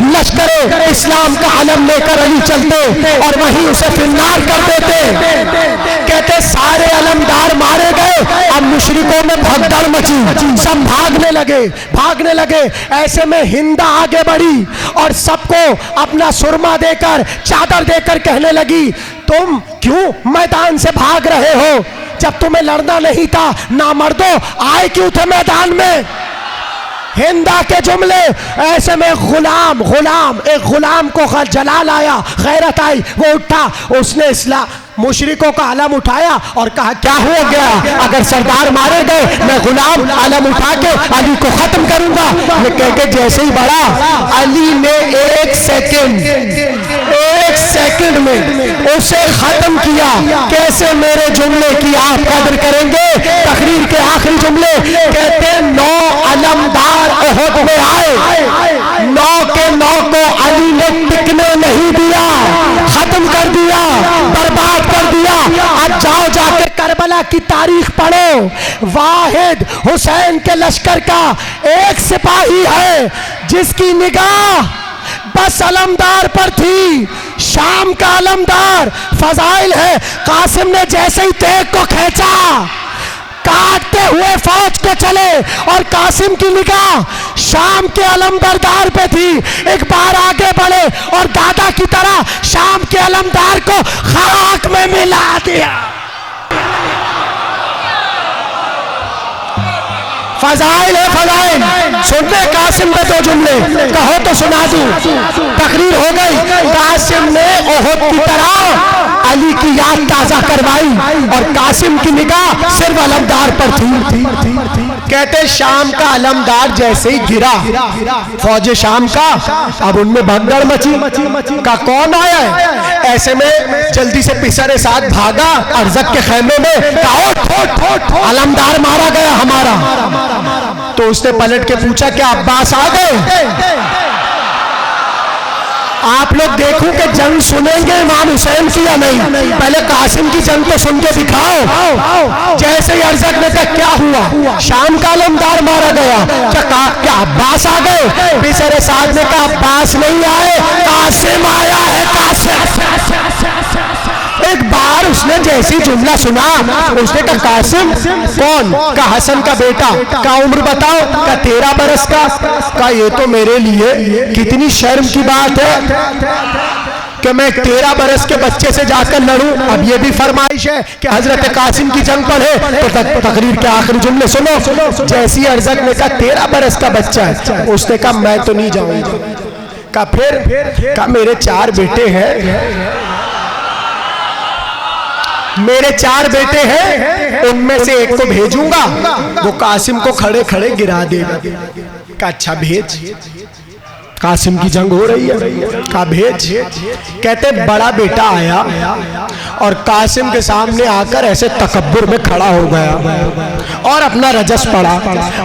लश्करे इस्लाम का अलम लेकर अली चलते और वहीं उसे फिन्नार कर देते। कहते सारे अलमदार मारे गए। अब मुशरिकों में भगदड़ मची, सब भागने लगे। ऐसे में हिंदा आगे बढ़ी और सबको अपना सुरमा देकर, चादर देकर कहने लगी तुम क्यों मैदान से भाग रहे हो? जब तुम्हें लड़ना नहीं था, नामर्दो आए क्यों थे मैदान में? हिंदा के जुमले। ऐसे में एक गुलाम को जलाल आया, गैरत आई, वो उठा, उसने इस्लाम मुशरिकों का अलम उठाया और कहा क्या हो गया? अगर सरदार मारे गए, मैं गुलाम अलम उठा के अली को खत्म करूंगा। ये कह के जैसे ही बढ़ा, अली ने 1 सेकेंड एक सेकंड में उसे खत्म किया। कैसे मेरे जुमले की आप कदर करेंगे? तकरीर के आखिरी जुमले कहते हैं 9 अलमदार उहद में आए, 9 के 9 को अली ने टिकने नहीं दिया, खत्म कर दिया, बर्बाद कर दिया। अब जाओ जाके करबला की तारीख पढ़ो। वाहिद हुसैन के लश्कर का एक सिपाही है जिसकी निगाह बस अलमदार पर थी। शाम का अलमदार फजाइल है। कासिम ने जैसे ही तेग को खींचा, काटते हुए फौज को चले और कासिम की निगाह शाम के अलमदार पे थी। एक बार आगे बढ़े और दादा की तरह शाम के अलमदार को खाक में मिला दिया। फजाइल है फजाइल। सुनते कासिम पे 2 जुमले कहो तो सुना दूं। तकरीर हो गई। कासिम ने ओहद की तरह अली की याद ताजा करवाई और कासिम की निगाह सिर्फ अलमदार पर थी। कहते शाम का अलमदार जैसे ही गिरा, फौज शाम का अब उनमें भगदड़ मची। का कौन आया है? ऐसे में जल्दी से पिसरे साथ भागा अरजक के खेमे में। अलमदार मारा गया हमारा। तो उसने पलट के पूछा क्या अब्बास आ गए? आप लोग देखो कि जंग सुनेंगे इमाम हुसैन की या नहीं? पहले कासिम की जंग तो सुन के दिखाओ। जैसे ही अरजक ने कहा क्या हुआ? शाम का अलमदार मारा गया। क्या अब्बास आ गए? पिसरे साथ ने कहा अब्बास नहीं आए, कासिम आया है। कासिम एक बार उसने जैसी जुमला सुना, उसने कहा कासिम कौन? का हसन का बेटा। का उम्र बताओ? का 13 बरस का। का ये तो मेरे लिए कितनी शर्म की बात है कि मैं 13 बरस के बच्चे से जाकर लड़ूं। अब ये भी फरमाइश है कि हजरत कासिम की जंग पढ़े। तो तकरीर के आखिरी जुमले सुनो। जैसी अरजक ने कहा 13 बरस का बच्चा है, उसने कहा मैं तो नहीं जाऊंगा। का फिर? का मेरे 4 बेटे हैं, मेरे 4 बेटे हैं, उनमें से एक को भेजूंगा, वो कासिम को खड़े खड़े गिरा देगा। का अच्छा भेज। कासिम की जंग हो रही है। का भेज। कहते बड़ा बेटा आया और कासिम के सामने आकर ऐसे तकब्बुर में खड़ा हो गया और अपना रजस पड़ा।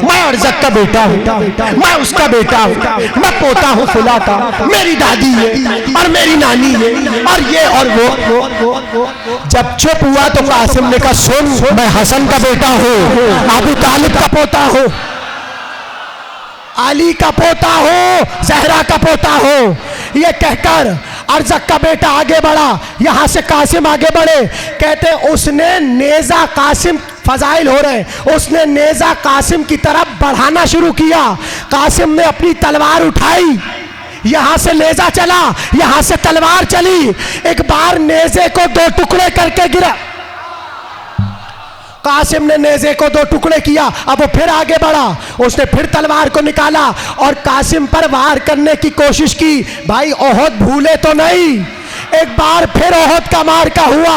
मैं अरजक का बेटा हूँ, मैं उसका बेटा हूँ, मैं पोता हूँ फुला का, मेरी दादी है और मेरी नानी है और ये और वो। जब चुप हुआ तो कासिम ने कहा सुन, मैं हसन का बेटा हूँ, अबू तालिब का पोता हूँ, अली का पोता हो, जहरा का पोता हो। ये कहकर अरजक का बेटा आगे बढ़ा। यहां से कासिम आगे बढ़े। कहते उसने नेजा कासिम फजाइल हो रहे, उसने नेजा कासिम की तरफ बढ़ाना शुरू किया। कासिम ने अपनी तलवार उठाई, यहां से नेजा चला, यहां से तलवार चली। एक बार नेजे को 2 टुकड़े करके गिरा। कासिम ने नेज़े को 2 टुकड़े किया। अब वो फिर आगे बढ़ा, उसने फिर तलवार को निकाला और कासिम पर वार करने की कोशिश की। भाई ओहद भूले तो नहीं। एक बार फिर ओहद का मार्का हुआ,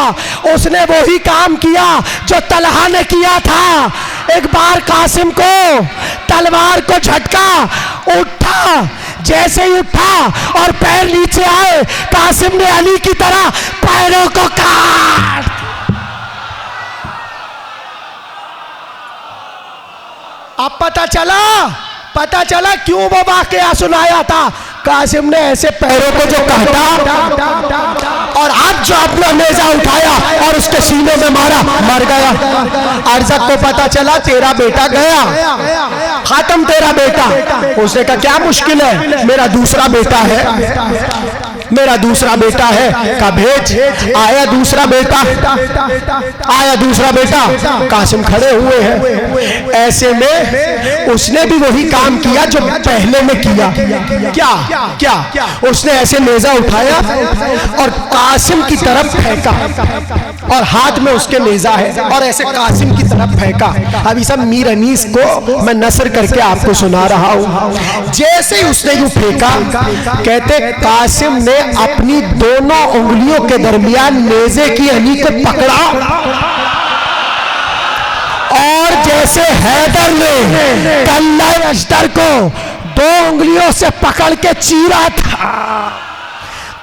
उसने वही काम किया जो तलहा ने किया था। एक बार कासिम को तलवार को झटका, उठा, जैसे ही उठा और पैर नीचे आए, कासिम ने अली की तरह पैरों को काट। अब पता चला क्यों वो वाकया सुनाया था। कासिम ने ऐसे पैरों को जो काटा और अब जो अपना नेजा उठाया और उसके सीने में मारा, मर गया। अरजक को पता चला तेरा बेटा गया, खत्म तेरा बेटा। उसने कहा क्या मुश्किल है, मेरा दूसरा बेटा है, मेरा दूसरा बेटा है। का भेज। आया दूसरा बेटा, आया दूसरा बेटा। कासिम खड़े हुए हैं। ऐसे में उसने भी वही काम किया जो पहले में किया। क्या उसने ऐसे नेजा उठाया और कासिम की तरफ फेंका और हाथ में उसके नेजा है और ऐसे कासिम की तरफ फेंका। अभी सब मीर अनीस को मैं नसर करके आपको सुना रहा हूं। जैसे ही उसने यूं फेंका, कहते कासिम ने अपनी दोनों उंगलियों के दरमियान नेजे की अनी को पकड़ा और जैसे हैदर ने कल्ला अश्तर को 2 उंगलियों से पकड़ के चीरा था,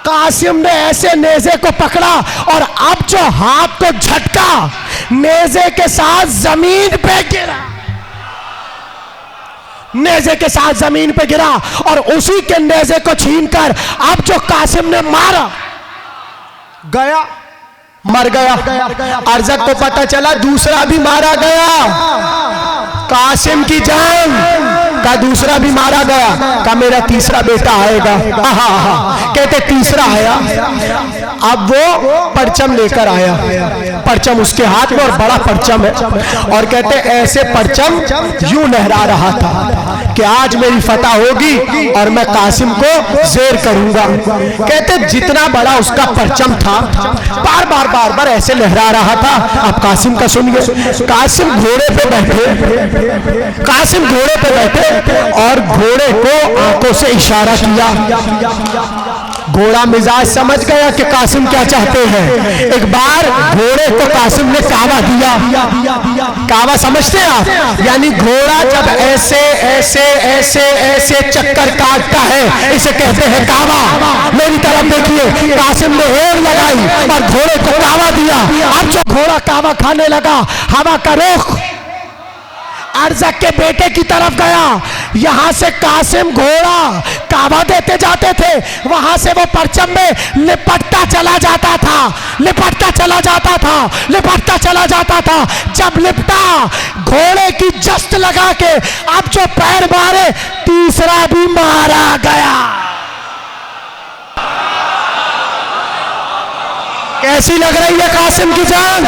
कासिम ने ऐसे नेज़े को पकड़ा और अब जो हाथ को झटका, नेज़े के साथ जमीन पे गिरा, नेज़े के साथ जमीन पे गिरा और उसी के नेज़े को छीनकर अब जो कासिम ने मारा, गया, मर गया। अरज़क को पता चला दूसरा भी मारा गया, कासिम की जान का दूसरा भी मारा गया। का मेरा तीसरा बेटा आएगा। कहते तीसरा आया, अब वो परचम लेकर आया, परचम उसके हाथ में और बड़ा परचम है, और कहते ऐसे परचम यूं लहरा रहा था कि आज मेरी फतह होगी और मैं कासिम को ज़ेर करूंगा। कहते जितना बड़ा उसका परचम था बार बार बार बार ऐसे लहरा रहा था। अब कासिम का सुनिए, कासिम घोड़े पे बैठे, कासिम घोड़े पे बैठे और घोड़े को आंखों से इशारा किया। घोड़ा मिजाज समझ गया कि कासिम क्या चाहते हैं। एक बार घोड़े को कासिम ने कावा दिया। कावा समझते हैं आप? यानी घोड़ा जब ऐसे ऐसे ऐसे ऐसे चक्कर काटता है, इसे कहते हैं कावा। मेरी तरफ देखिए, कासिम ने हेर लगाई और घोड़े को कावा दिया। अब जो घोड़ा कावा खाने लगा, हवा का रुख अरज़क के बेटे की तरफ गया। यहां से कासिम घोड़ा कावा देते जाते थे, वहां से वो परचम में लिपटता चला जाता था, लिपटता चला जाता था, लिपटता चला जाता था। जब लिपटा, घोड़े की जस्त लगा के अब जो पैर मारे, तीसरा भी मारा गया। कैसी लग रही है कासिम की जान?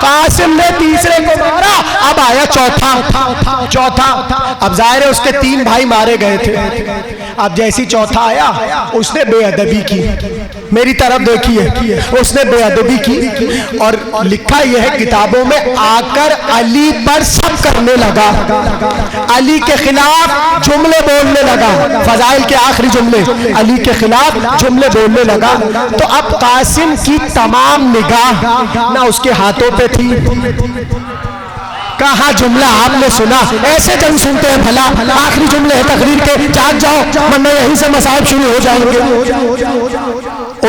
कासिम ने तीसरे को मारा, अब आया चौथा। चौथा, अब जाहिर है उसके 3 भाई मारे गए थे। अब जैसी चौथा आया, उसने बेअदबी की। मेरी तरफ देखिए, उसने बेअदबी की और लिखा यह है किताबों में, आकर अली पर सब करने लगा, अली के खिलाफ जुमले बोलने लगा। फजाइल के आखिरी जुमले, अली के खिलाफ जुमले बोलने लगा। तो अब कासिम की तमाम निगाह ना उसके हाथों पे थी। कहा जुमला आपने सुना? ऐसे जन सुनते हैं भला, आखिरी जुमले है तकरीर के, जाग जाओ वरना यहीं से मसाइब शुरू हो जाएंगे।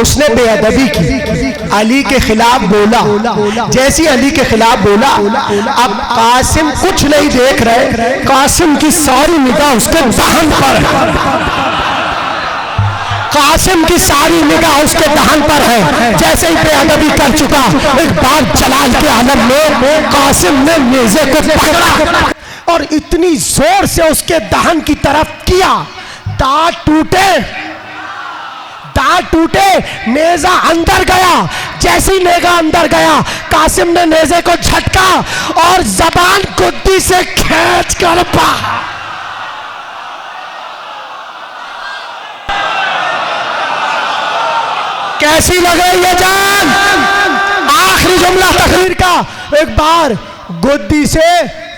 उसने बेअदबी की, अली के खिलाफ बोला। जैसी अली के खिलाफ बोला, अब कासिम कुछ नहीं देख रहे, कासिम की सारी निगाह उसके दहन पर, कासिम की सारी निगाह उसके दहन पर है। जैसे ही बेअदबी कर चुका, एक बार जलाल के आलम में कासिम ने नेज़े को पकड़ा और इतनी जोर से उसके दहन की तरफ किया, दांत टूटे, दांत टूटे, नेज़ा अंदर गया। जैसी नेज़ा अंदर गया, कासिम ने नेज़े को झटका और जबान गुद्दी से खींच कर बाहर। कैसी लग रही है जान? आखिरी जुमला तकरीर का, एक बार गुद्दी से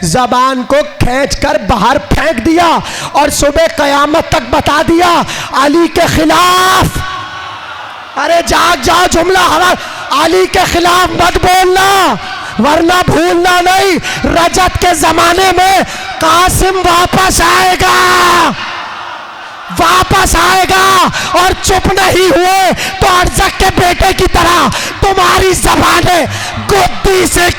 जबान को खींचकर बाहर फेंक दिया और सुबह कयामत तक बता दिया अली के खिलाफ। अरे जाग जाओ, जुमला हमारा अली के खिलाफ मत बोलना, वरना भूलना नहीं, रजत के जमाने में कासिम वापस आएगा, वापस आएगा। और चुप नहीं हुए तो अरज़क के बेटे की तरह तुम्हारी ज़बानें गुद्दी से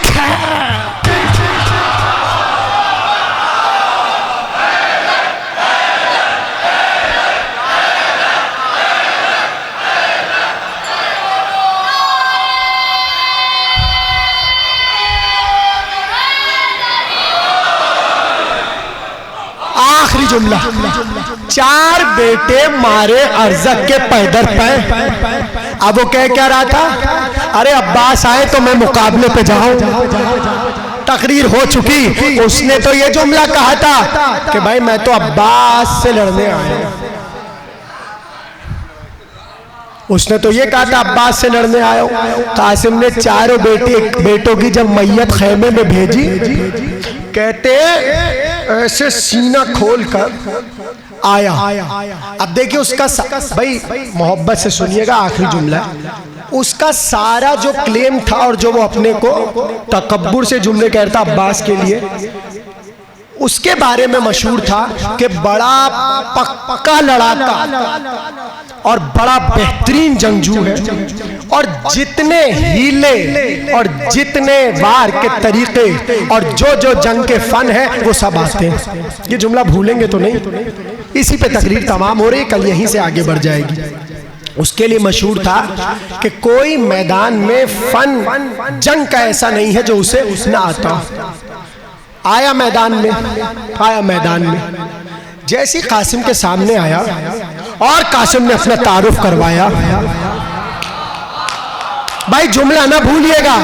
आखिरी जुमला, 4 बेटे मारे अरज़क के पैदर पे। अब वो कह रहा था, अरे अब्बास आए तो मैं मुकाबले पे जाऊं। तकरीर हो चुकी, उसने तो ये जुमला कहा था कि भाई मैं तो अब्बास से लड़ने आया। उसने तो ये कहा था अब्बास से लड़ने आया। कासिम ने 4 बेटों की जब मैयत खैमे में भेजी, कहते ऐसे सीना खोल कर आया। अब देखिए उसका भाई मोहब्बत से सुनिएगा, आखिरी जुमला है। उसका सारा जो क्लेम था और जो वो अपने को तकब्बुर से जुमले कहता अब्बास के लिए, उसके बारे में मशहूर था कि बड़ा पक्का लड़ाका और बड़ा बेहतरीन जंगजू है, और जितने हीले और जितने वार के तरीके और जो जो जंग के फन है वो सब आते हैं। ये जुमला भूलेंगे तो नहीं। इसी पे तकरीर तमाम हो रही, कल यहीं से आगे बढ़ जाएगी। उसके लिए मशहूर था कि कोई मैदान में फन जंग का ऐसा नहीं है जो उसे ना आता। आया मैदान में, जैसे कासिम के सामने आया और कासिम ने अपना तारुफ करवाया। भाई जुमला ना भूलिएगा,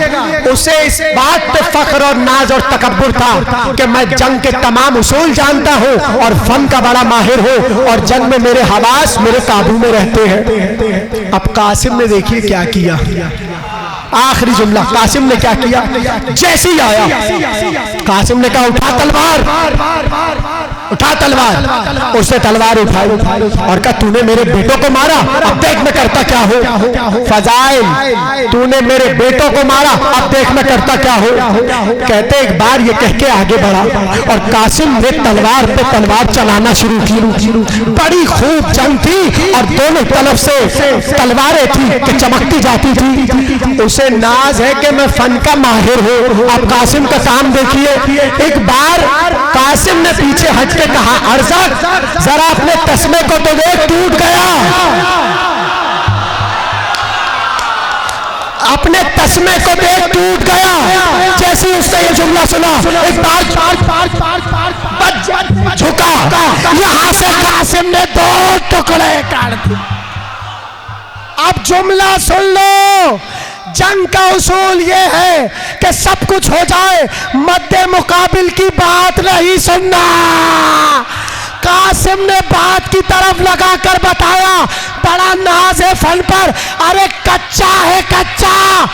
उसे इस बात पे फख्र और नाज और तकब्बुर था कि मैं जंग के तमाम उसूल जानता हूं और फन का बड़ा माहिर हूं और जंग में मेरे हवास मेरे काबू में रहते हैं। अब कासिम ने देखिए क्या किया। आखिरी जुमला, कासिम ने क्या किया? जैसे ही आया कासिम ने कहा उठा तलवार। उसने तलवार उठाई और कहा तूने मेरे बेटों को मारा, अब देख मैं करता क्या हो। फजाइल, तूने मेरे बेटों को मारा, अब देख मैं करता क्या हो। कहते एक बार ये कह के आगे बढ़ा और कासिम ने तलवार पे तलवार चलाना शुरू की। बड़ी खूब जंग थी और दोनों तरफ से तलवारें थी कि चमकती जाती थी। उसे नाज है कि मैं फन का माहिर हूं। अब कासिम का काम देखिए। एक बार कासिम ने पीछे हट के कहा अर्ज़क जरा अपने तस्मे को तो देख, टूट गया। अपने तस्मे को देख, टूट गया। जैसे ही उसने ये जुमला सुना एक बार झुका, यहां से कासिम ने 2 टुकड़े काट दिए। अब जुमला सुन लो। जंग का उसूल ये है कि सब कुछ हो जाए, मद्दे मुकाबिल की बात नहीं सुनना। कासिम ने बात की तरफ लगाकर बताया, बड़ा नाज है फन पर। अरे कच्चा है कच्चा,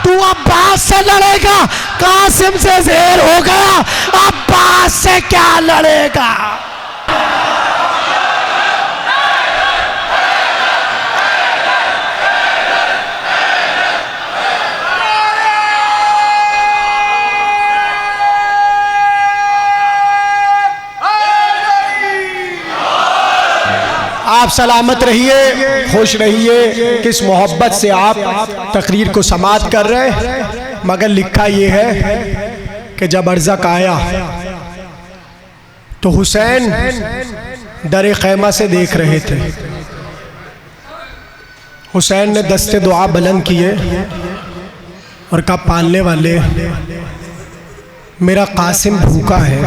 तू अब्बास से लड़ेगा। कासिम से ज़ेर हो गया, अब्बास से क्या लड़ेगा। आप सलामत रहिए, खुश रहिए। किस मोहब्बत से आप तकरीर को समाप्त कर रहे हैं। मगर लिखा ये है कि जब अर्ज़क आया तो हुसैन दर खैमा से देख रहे थे। हुसैन ने दस्ते दुआ बुलंद किए और कहा पालने वाले, मेरा कासिम भूखा है,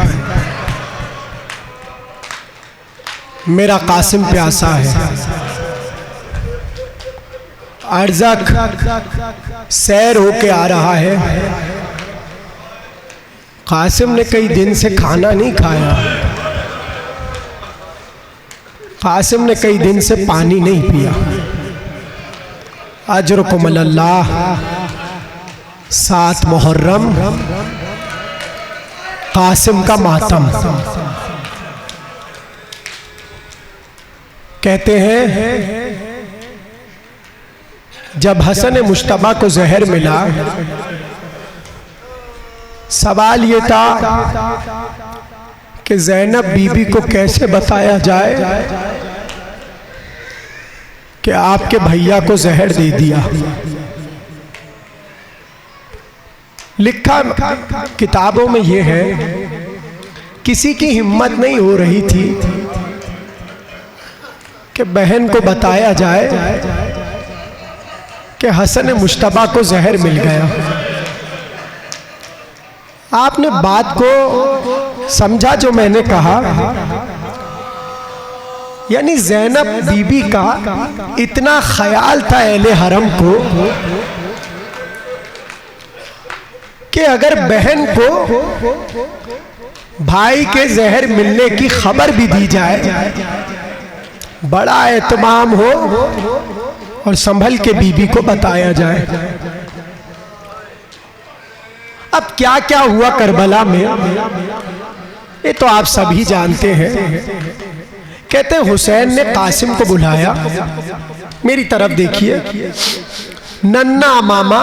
मेरा कासिम प्यासा है। अर्ज़क सैर होके आ रहा है, कासिम ने कई दिन से खाना नहीं खाया, कासिम ने कई दिन से पानी नहीं पिया। अजरुकुम अल्लाह 7 मुहर्रम कासिम का मातम। कहते हैं जब हसन मुश्तबा को जहर मिला, सवाल ये था कि ज़ैनब बीबी को कैसे बताया जाए कि आपके भैया को जहर दे दिया। लिखा किताबों में ये है, किसी की हिम्मत नहीं हो रही थी कि बहन को बताया जाए कि हसन मुश्तबा को जहर मिल गया। आपने बात को समझा जो मैंने कहा? यानी ज़ैनब बीबी का इतना ख्याल था अहले हरम को कि अगर बहन को भाई के जहर मिलने की खबर भी दी जाए, बड़ा एहतमाम हो और संभल के बीबी को बताया जाए। अब क्या क्या हुआ करबला में, ये तो आप सभी जानते हैं। कहते हुसैन ने कासिम को बुलाया, मेरी तरफ देखिए, नन्ना मामा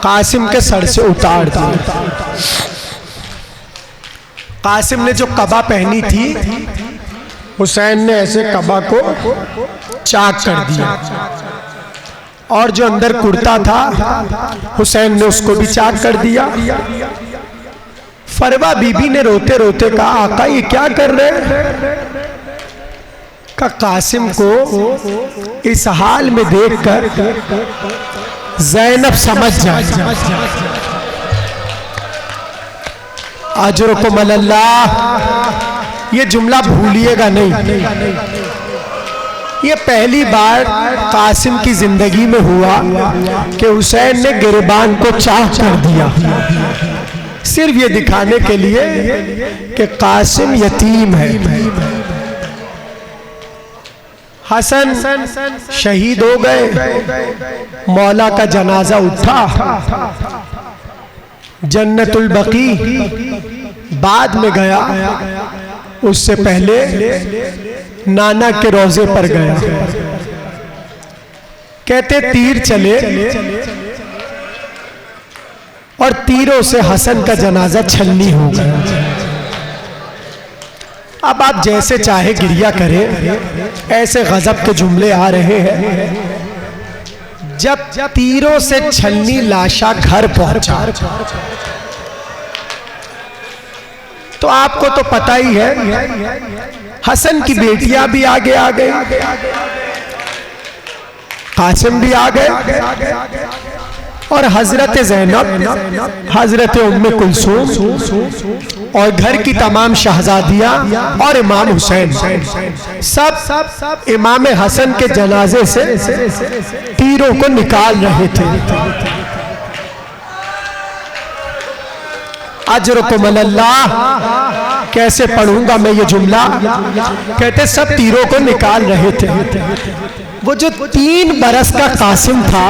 कासिम के सर से उतार दिया। कासिम ने जो कबा पहनी थी, हुसैन ने ऐसे कबा को चाक कर दिया, और जो अंदर कुर्ता था हुसैन ने उसको भी चाक कर दिया। फरवा बीबी ने रोते रोते कहा, आका ये क्या कर रहे हैं? का कासिम को इस हाल में देखकर ज़ैनब समझ जाए। अजरुकुम अल्लाह, ये जुमला भूलिएगा नहीं। ये पहली बार कासिम की जिंदगी में हुआ कि हुसैन ने गिरबान को चाक कर दिया, सिर्फ ये दिखाने के लिए कि कासिम यतीम है। हसन शहीद हो गए, मौला का जनाजा उठा, जन्नतुल बकी बाद में गया, उससे पहले नाना के रोजे पर गया। कहते तीर चले और तीरों से हसन का जनाजा छलनी हो गया। अब आप जैसे चाहे गिरिया करें, ऐसे गजब के जुमले आ रहे हैं। जब तीरों से छलनी लाशा घर पहुंचा, तो आपको तो पता ही है, हसन की बेटियां भी आगे आ गई, कासिम भी आ गए, और हजरत ज़ैनब, हजरत उम्मे कुलसूम और घर की तमाम शहजादियां और इमाम हुसैन सब इमाम हसन के जनाजे से तीरों को निकाल रहे थे। अजरुकुम अल्लाह, कैसे पढ़ूंगा मैं ये जुमला? कहते सब तीरों को निकाल रहे थे। वो जो 3 बरस का कासिम था,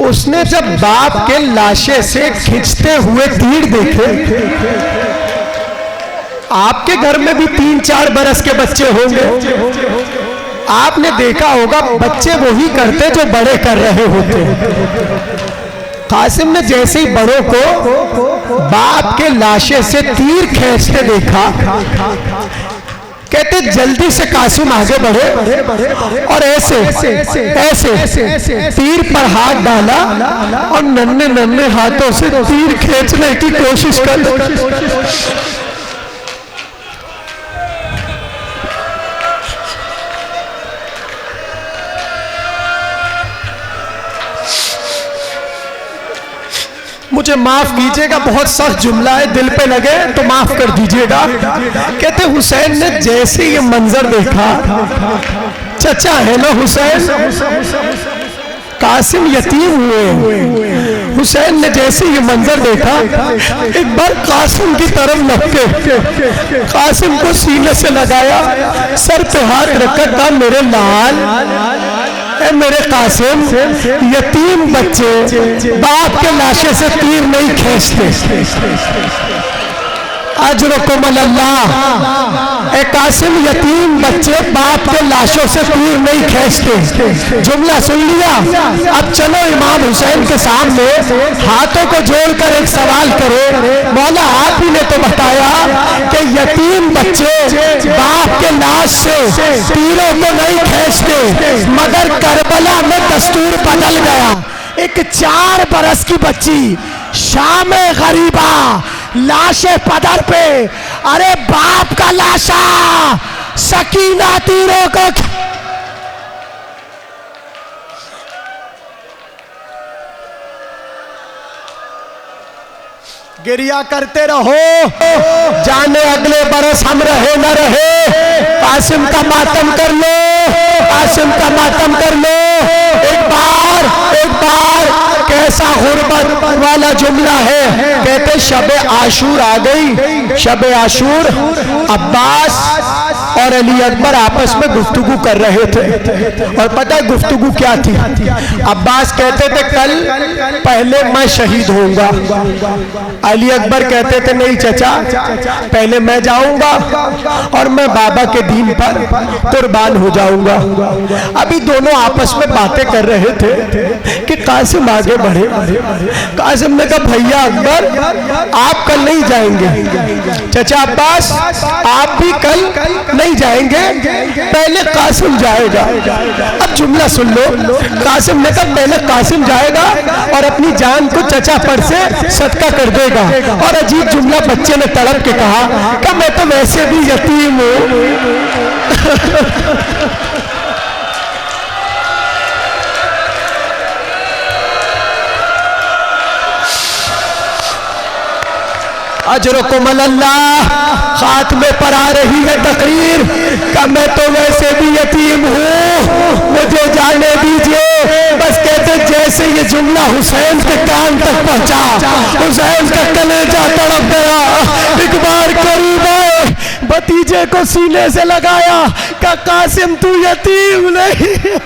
उसने जब बाप के लाशे से खींचते हुए तीर देखे, आपके घर में भी 3-4 बरस के बच्चे होंगे, आपने देखा होगा बच्चे वही करते जो बड़े कर रहे होते। कासिम ने जैसे ही बड़ों को बाप के लाशे से तीर खींचते देखा, कहते जल्दी से कासिम आगे बढ़े और ऐसे तीर पर हाथ डाला और नन्हे नन्हे हाथों से तीर खींचने की कोशिश कर। मुझे माफ कीजिएगा, बहुत सख्त जुमला है, दिल पे लगे तो माफ कर दीजिएगा। कहते हुसैन ने जैसे ये मंजर देखा, चचा है ना हुसैन, कासिम यतीम हुए, हुसैन ने जैसे ये मंजर देखा, एक बार कासिम की तरफ लपके कासिम को सीने से लगाया, सर पे हाथ रखकर कहा, मेरे लाल, मेरे कासिम, यतीम बच्चे बाप के लाशे से तीर नहीं खींचते। अजरुकुम अल्लाह, ए कासिम, यतीम बच्चे बाप के लाशों से तीर नहीं खींचते। जुमला सुन लिया। अब चलो इमाम हुसैन के सामने हाथों को जोड़कर एक सवाल करो, मौला आप ही ने तो बताया कि यतीम बच्चे बाप के लाश से तीरों को नहीं खींचते, मगर करबला में दस्तूर बदल गया। एक 4 बरस की बच्ची शामे गरीबा, लाशे पदर पे, अरे बाप का लाशा, सकीना तीरों को। गिरिया करते रहो, जाने अगले बरस हम रहे न रहे। कासिम का मातम कर लो, कासिम का मातम कर लो। एक बार कैसा गुर्बत वाला जुमला है। कहते शबे आशूर आ गई, शबे आशूर, अब्बास और अली अकबर आपस में गुफ्तगू कर रहे थे। और पता है गुफ्तगू क्या थी? अब्बास कहते थे कल पहले मैं शहीद होऊंगा, अली अकबर कहते थे नहीं चचा, पहले मैं जाऊंगा और मैं बाबा के दीन पर कुर्बान हो जाऊंगा। अभी दोनों आपस में बातें कर रहे थे कि कासिम आगे बढ़े। कासिम ने कहा भैया अकबर आप कल नहीं जाएंगे, चाचा अब्बास आप भी कल नहीं जाएंगे, पहले कासिम जाएगा। अब जुमला सुन लो, कासिम ने कहा पहले कासिम जाएगा और अपनी जान को चचा पर से सदका कर देगा। और अजीब जुमला बच्चे ने तड़प के कहा कि मैं तो वैसे भी यतीम हूं। अजरकुम अल्लाह, खात्मे पर आ रही है तकरीर का मैं तो वैसे भी यतीम हूँ, मुझे जाने दीजिए। बस कहते जैसे ये जुमला हुसैन के कान तक पहुँचा, हुसैन का कलेजा तड़प गया। एक बार करीब आए, भतीजे को सीने से लगाया, का कासिम तू यतीम नहीं।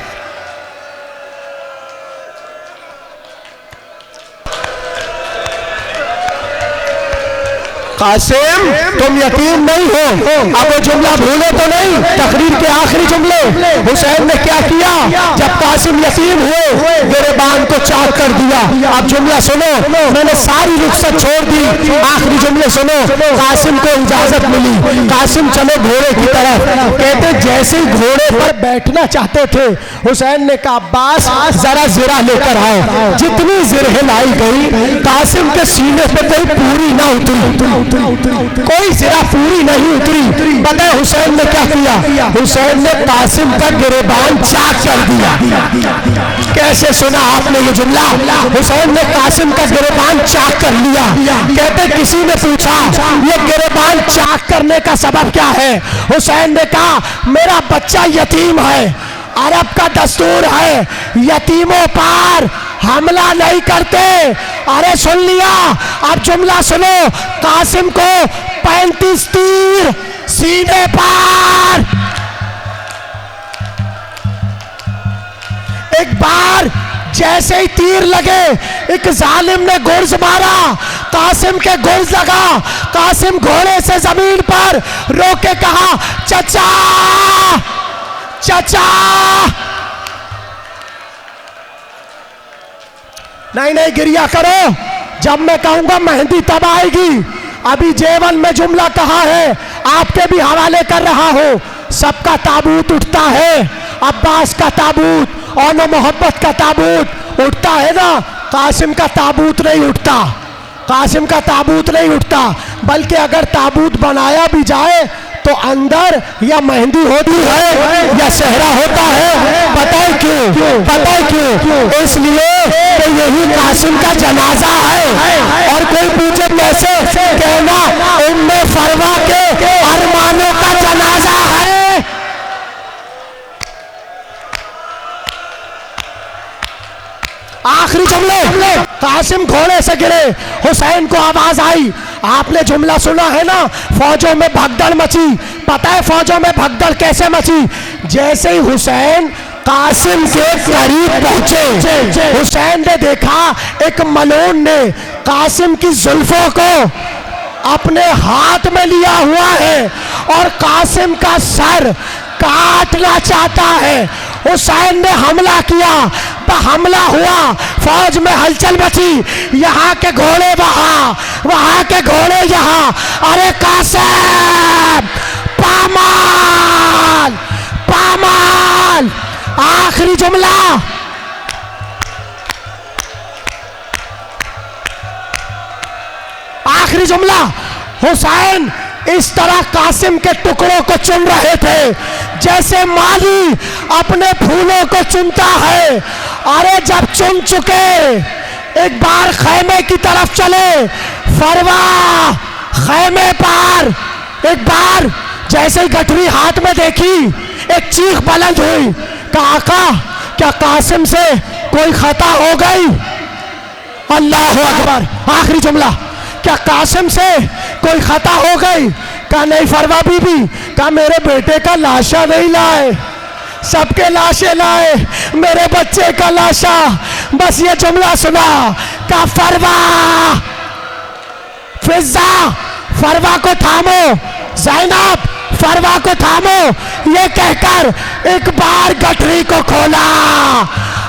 कासिम तुम यतीम नहीं हो। अब वो जुमला भूले तो नहीं, तकरीर के आखिरी जुमले हुसैन ने क्या किया, जब कासिम यतीम हुए गिरबान को चाक कर दिया। अब जुमला सुनो, मैंने सारी रुखसत छोड़ दी, आखिरी जुमले सुनो। कासिम को इजाजत मिली, कासिम चलो घोड़े की तरफ। कहते जैसे ही घोड़े पर बैठना चाहते थे, हुसैन ने कहा अब्बास जरा जिरा लेकर आओ। जितनी जिरह लाई गई कासिम के सीने पे कोई पूरी ना उतरी, कोई सिरा पूरी नहीं उतरी। बताए हुसैन ने क्या किया, हुसैन ने कासिम का गिरबान चाक कर दिया। कैसे सुना आपने ये जुमला, हुसैन ने कासिम का गिरबान चाक कर लिया। कहते किसी ने पूछा ये गिरबान चाक करने का सबब क्या है, हुसैन ने कहा मेरा बच्चा यतीम है, अरब का दस्तूर है यतीमों पर हमला नहीं करते। अरे सुन लिया, अब जुमला सुनो, कासिम को 35 तीर सीने पर। एक बार जैसे ही तीर लगे, एक जालिम ने गुर्ज मारा, कासिम के गुर्ज लगा। कासिम घोड़े से जमीन पर रोके कहा चचा चचा। नहीं नहीं गिरिया करो, जब मैं कहूंगा मेहंदी तब आएगी। अभी जेवन में जुमला कहा है, आपके भी हवाले कर रहा हो। सबका ताबूत उठता है, अब्बास का ताबूत और न मोहब्बत का ताबूत उठता है ना, कासिम का ताबूत नहीं उठता, कासिम का ताबूत नहीं उठता। बल्कि अगर ताबूत बनाया भी जाए तो अंदर या मेहंदी होती है या सेहरा होता है। पता है क्यों, पता है क्यों, इसलिए तो यही कासिम का जनाजा है। और कोई पूछे कैसे, कहना उम्मे फरवा के अरमानों का जनाजा है। आखिरी जुमले, कासिम घोड़े से गिरे, हुसैन को आवाज आई, आपने जुमला सुना है ना, फौजों में भगदड़ मची। पता है फौजों में भगदड़ कैसे मची, जैसे ही हुसैन कासिम के करीब पहुंचे, हुसैन ने देखा एक मलून ने कासिम की जुल्फों को अपने हाथ में लिया हुआ है और कासिम का सर काटना चाहता है। हुसैन ने हमला किया, तो हमला हुआ, फौज में हलचल मची, यहाँ के घोड़े वहां, वहां के घोड़े यहाँ। अरे कासिम पामाल पामाल। आखिरी जुमला, आखिरी जुमला, हुसैन इस तरह कासिम के टुकड़ों को चुन रहे थे जैसे माली अपने फूलों को चुनता है। अरे जब चुन चुके, एक बार खैमे की तरफ चले, फरवा खैमे पर एक बार जैसे ही गठरी हाथ में देखी, एक चीख बुलंद हुई, कहा आका क्या कासिम से कोई खता हो गई। अल्लाह अकबर। आखिरी जुमला, क्या कासिम से कोई खता हो गई। कहा नहीं फरवा बीबी, कहा मेरे बेटे का लाशा नहीं लाए, सबके लाशें लाए, मेरे बच्चे का लाशा। बस ये जुमला सुना, कहा फरवा फिजा फरवा को थामो, ज़ैनब फरवा को थामो। ये कहकर एक बार गठरी को खोला,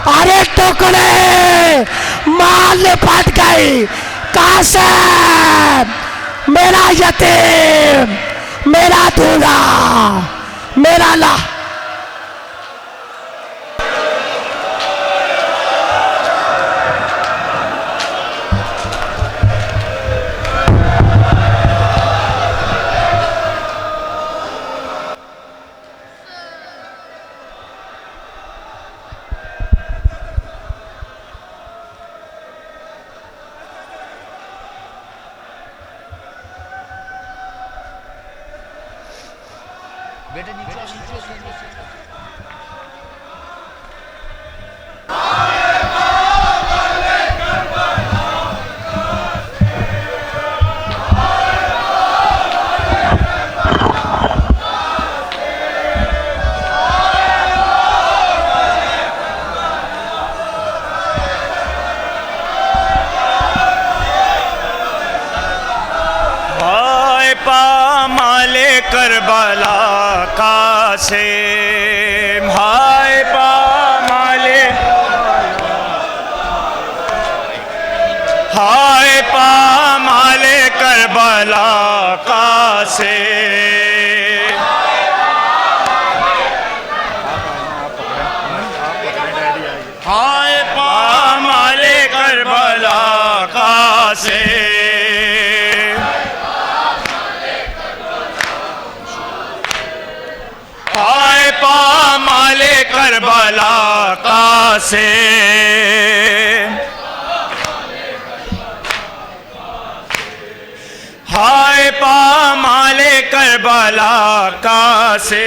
अरे टुकड़े माल फट गई। कासिम मेरा यतीम, मेरा दूल्हा, मेरा ला। बेटा नीचे आओ, नीचे आओ, नीचे आओ। पामाले करबला कासिम, हाय पामाले, हाय पामाले करबला कासिम, हाय पामाले करबला कासिम, हाय पामाले करबला कासिम, हाय पामाले करबला कासिम।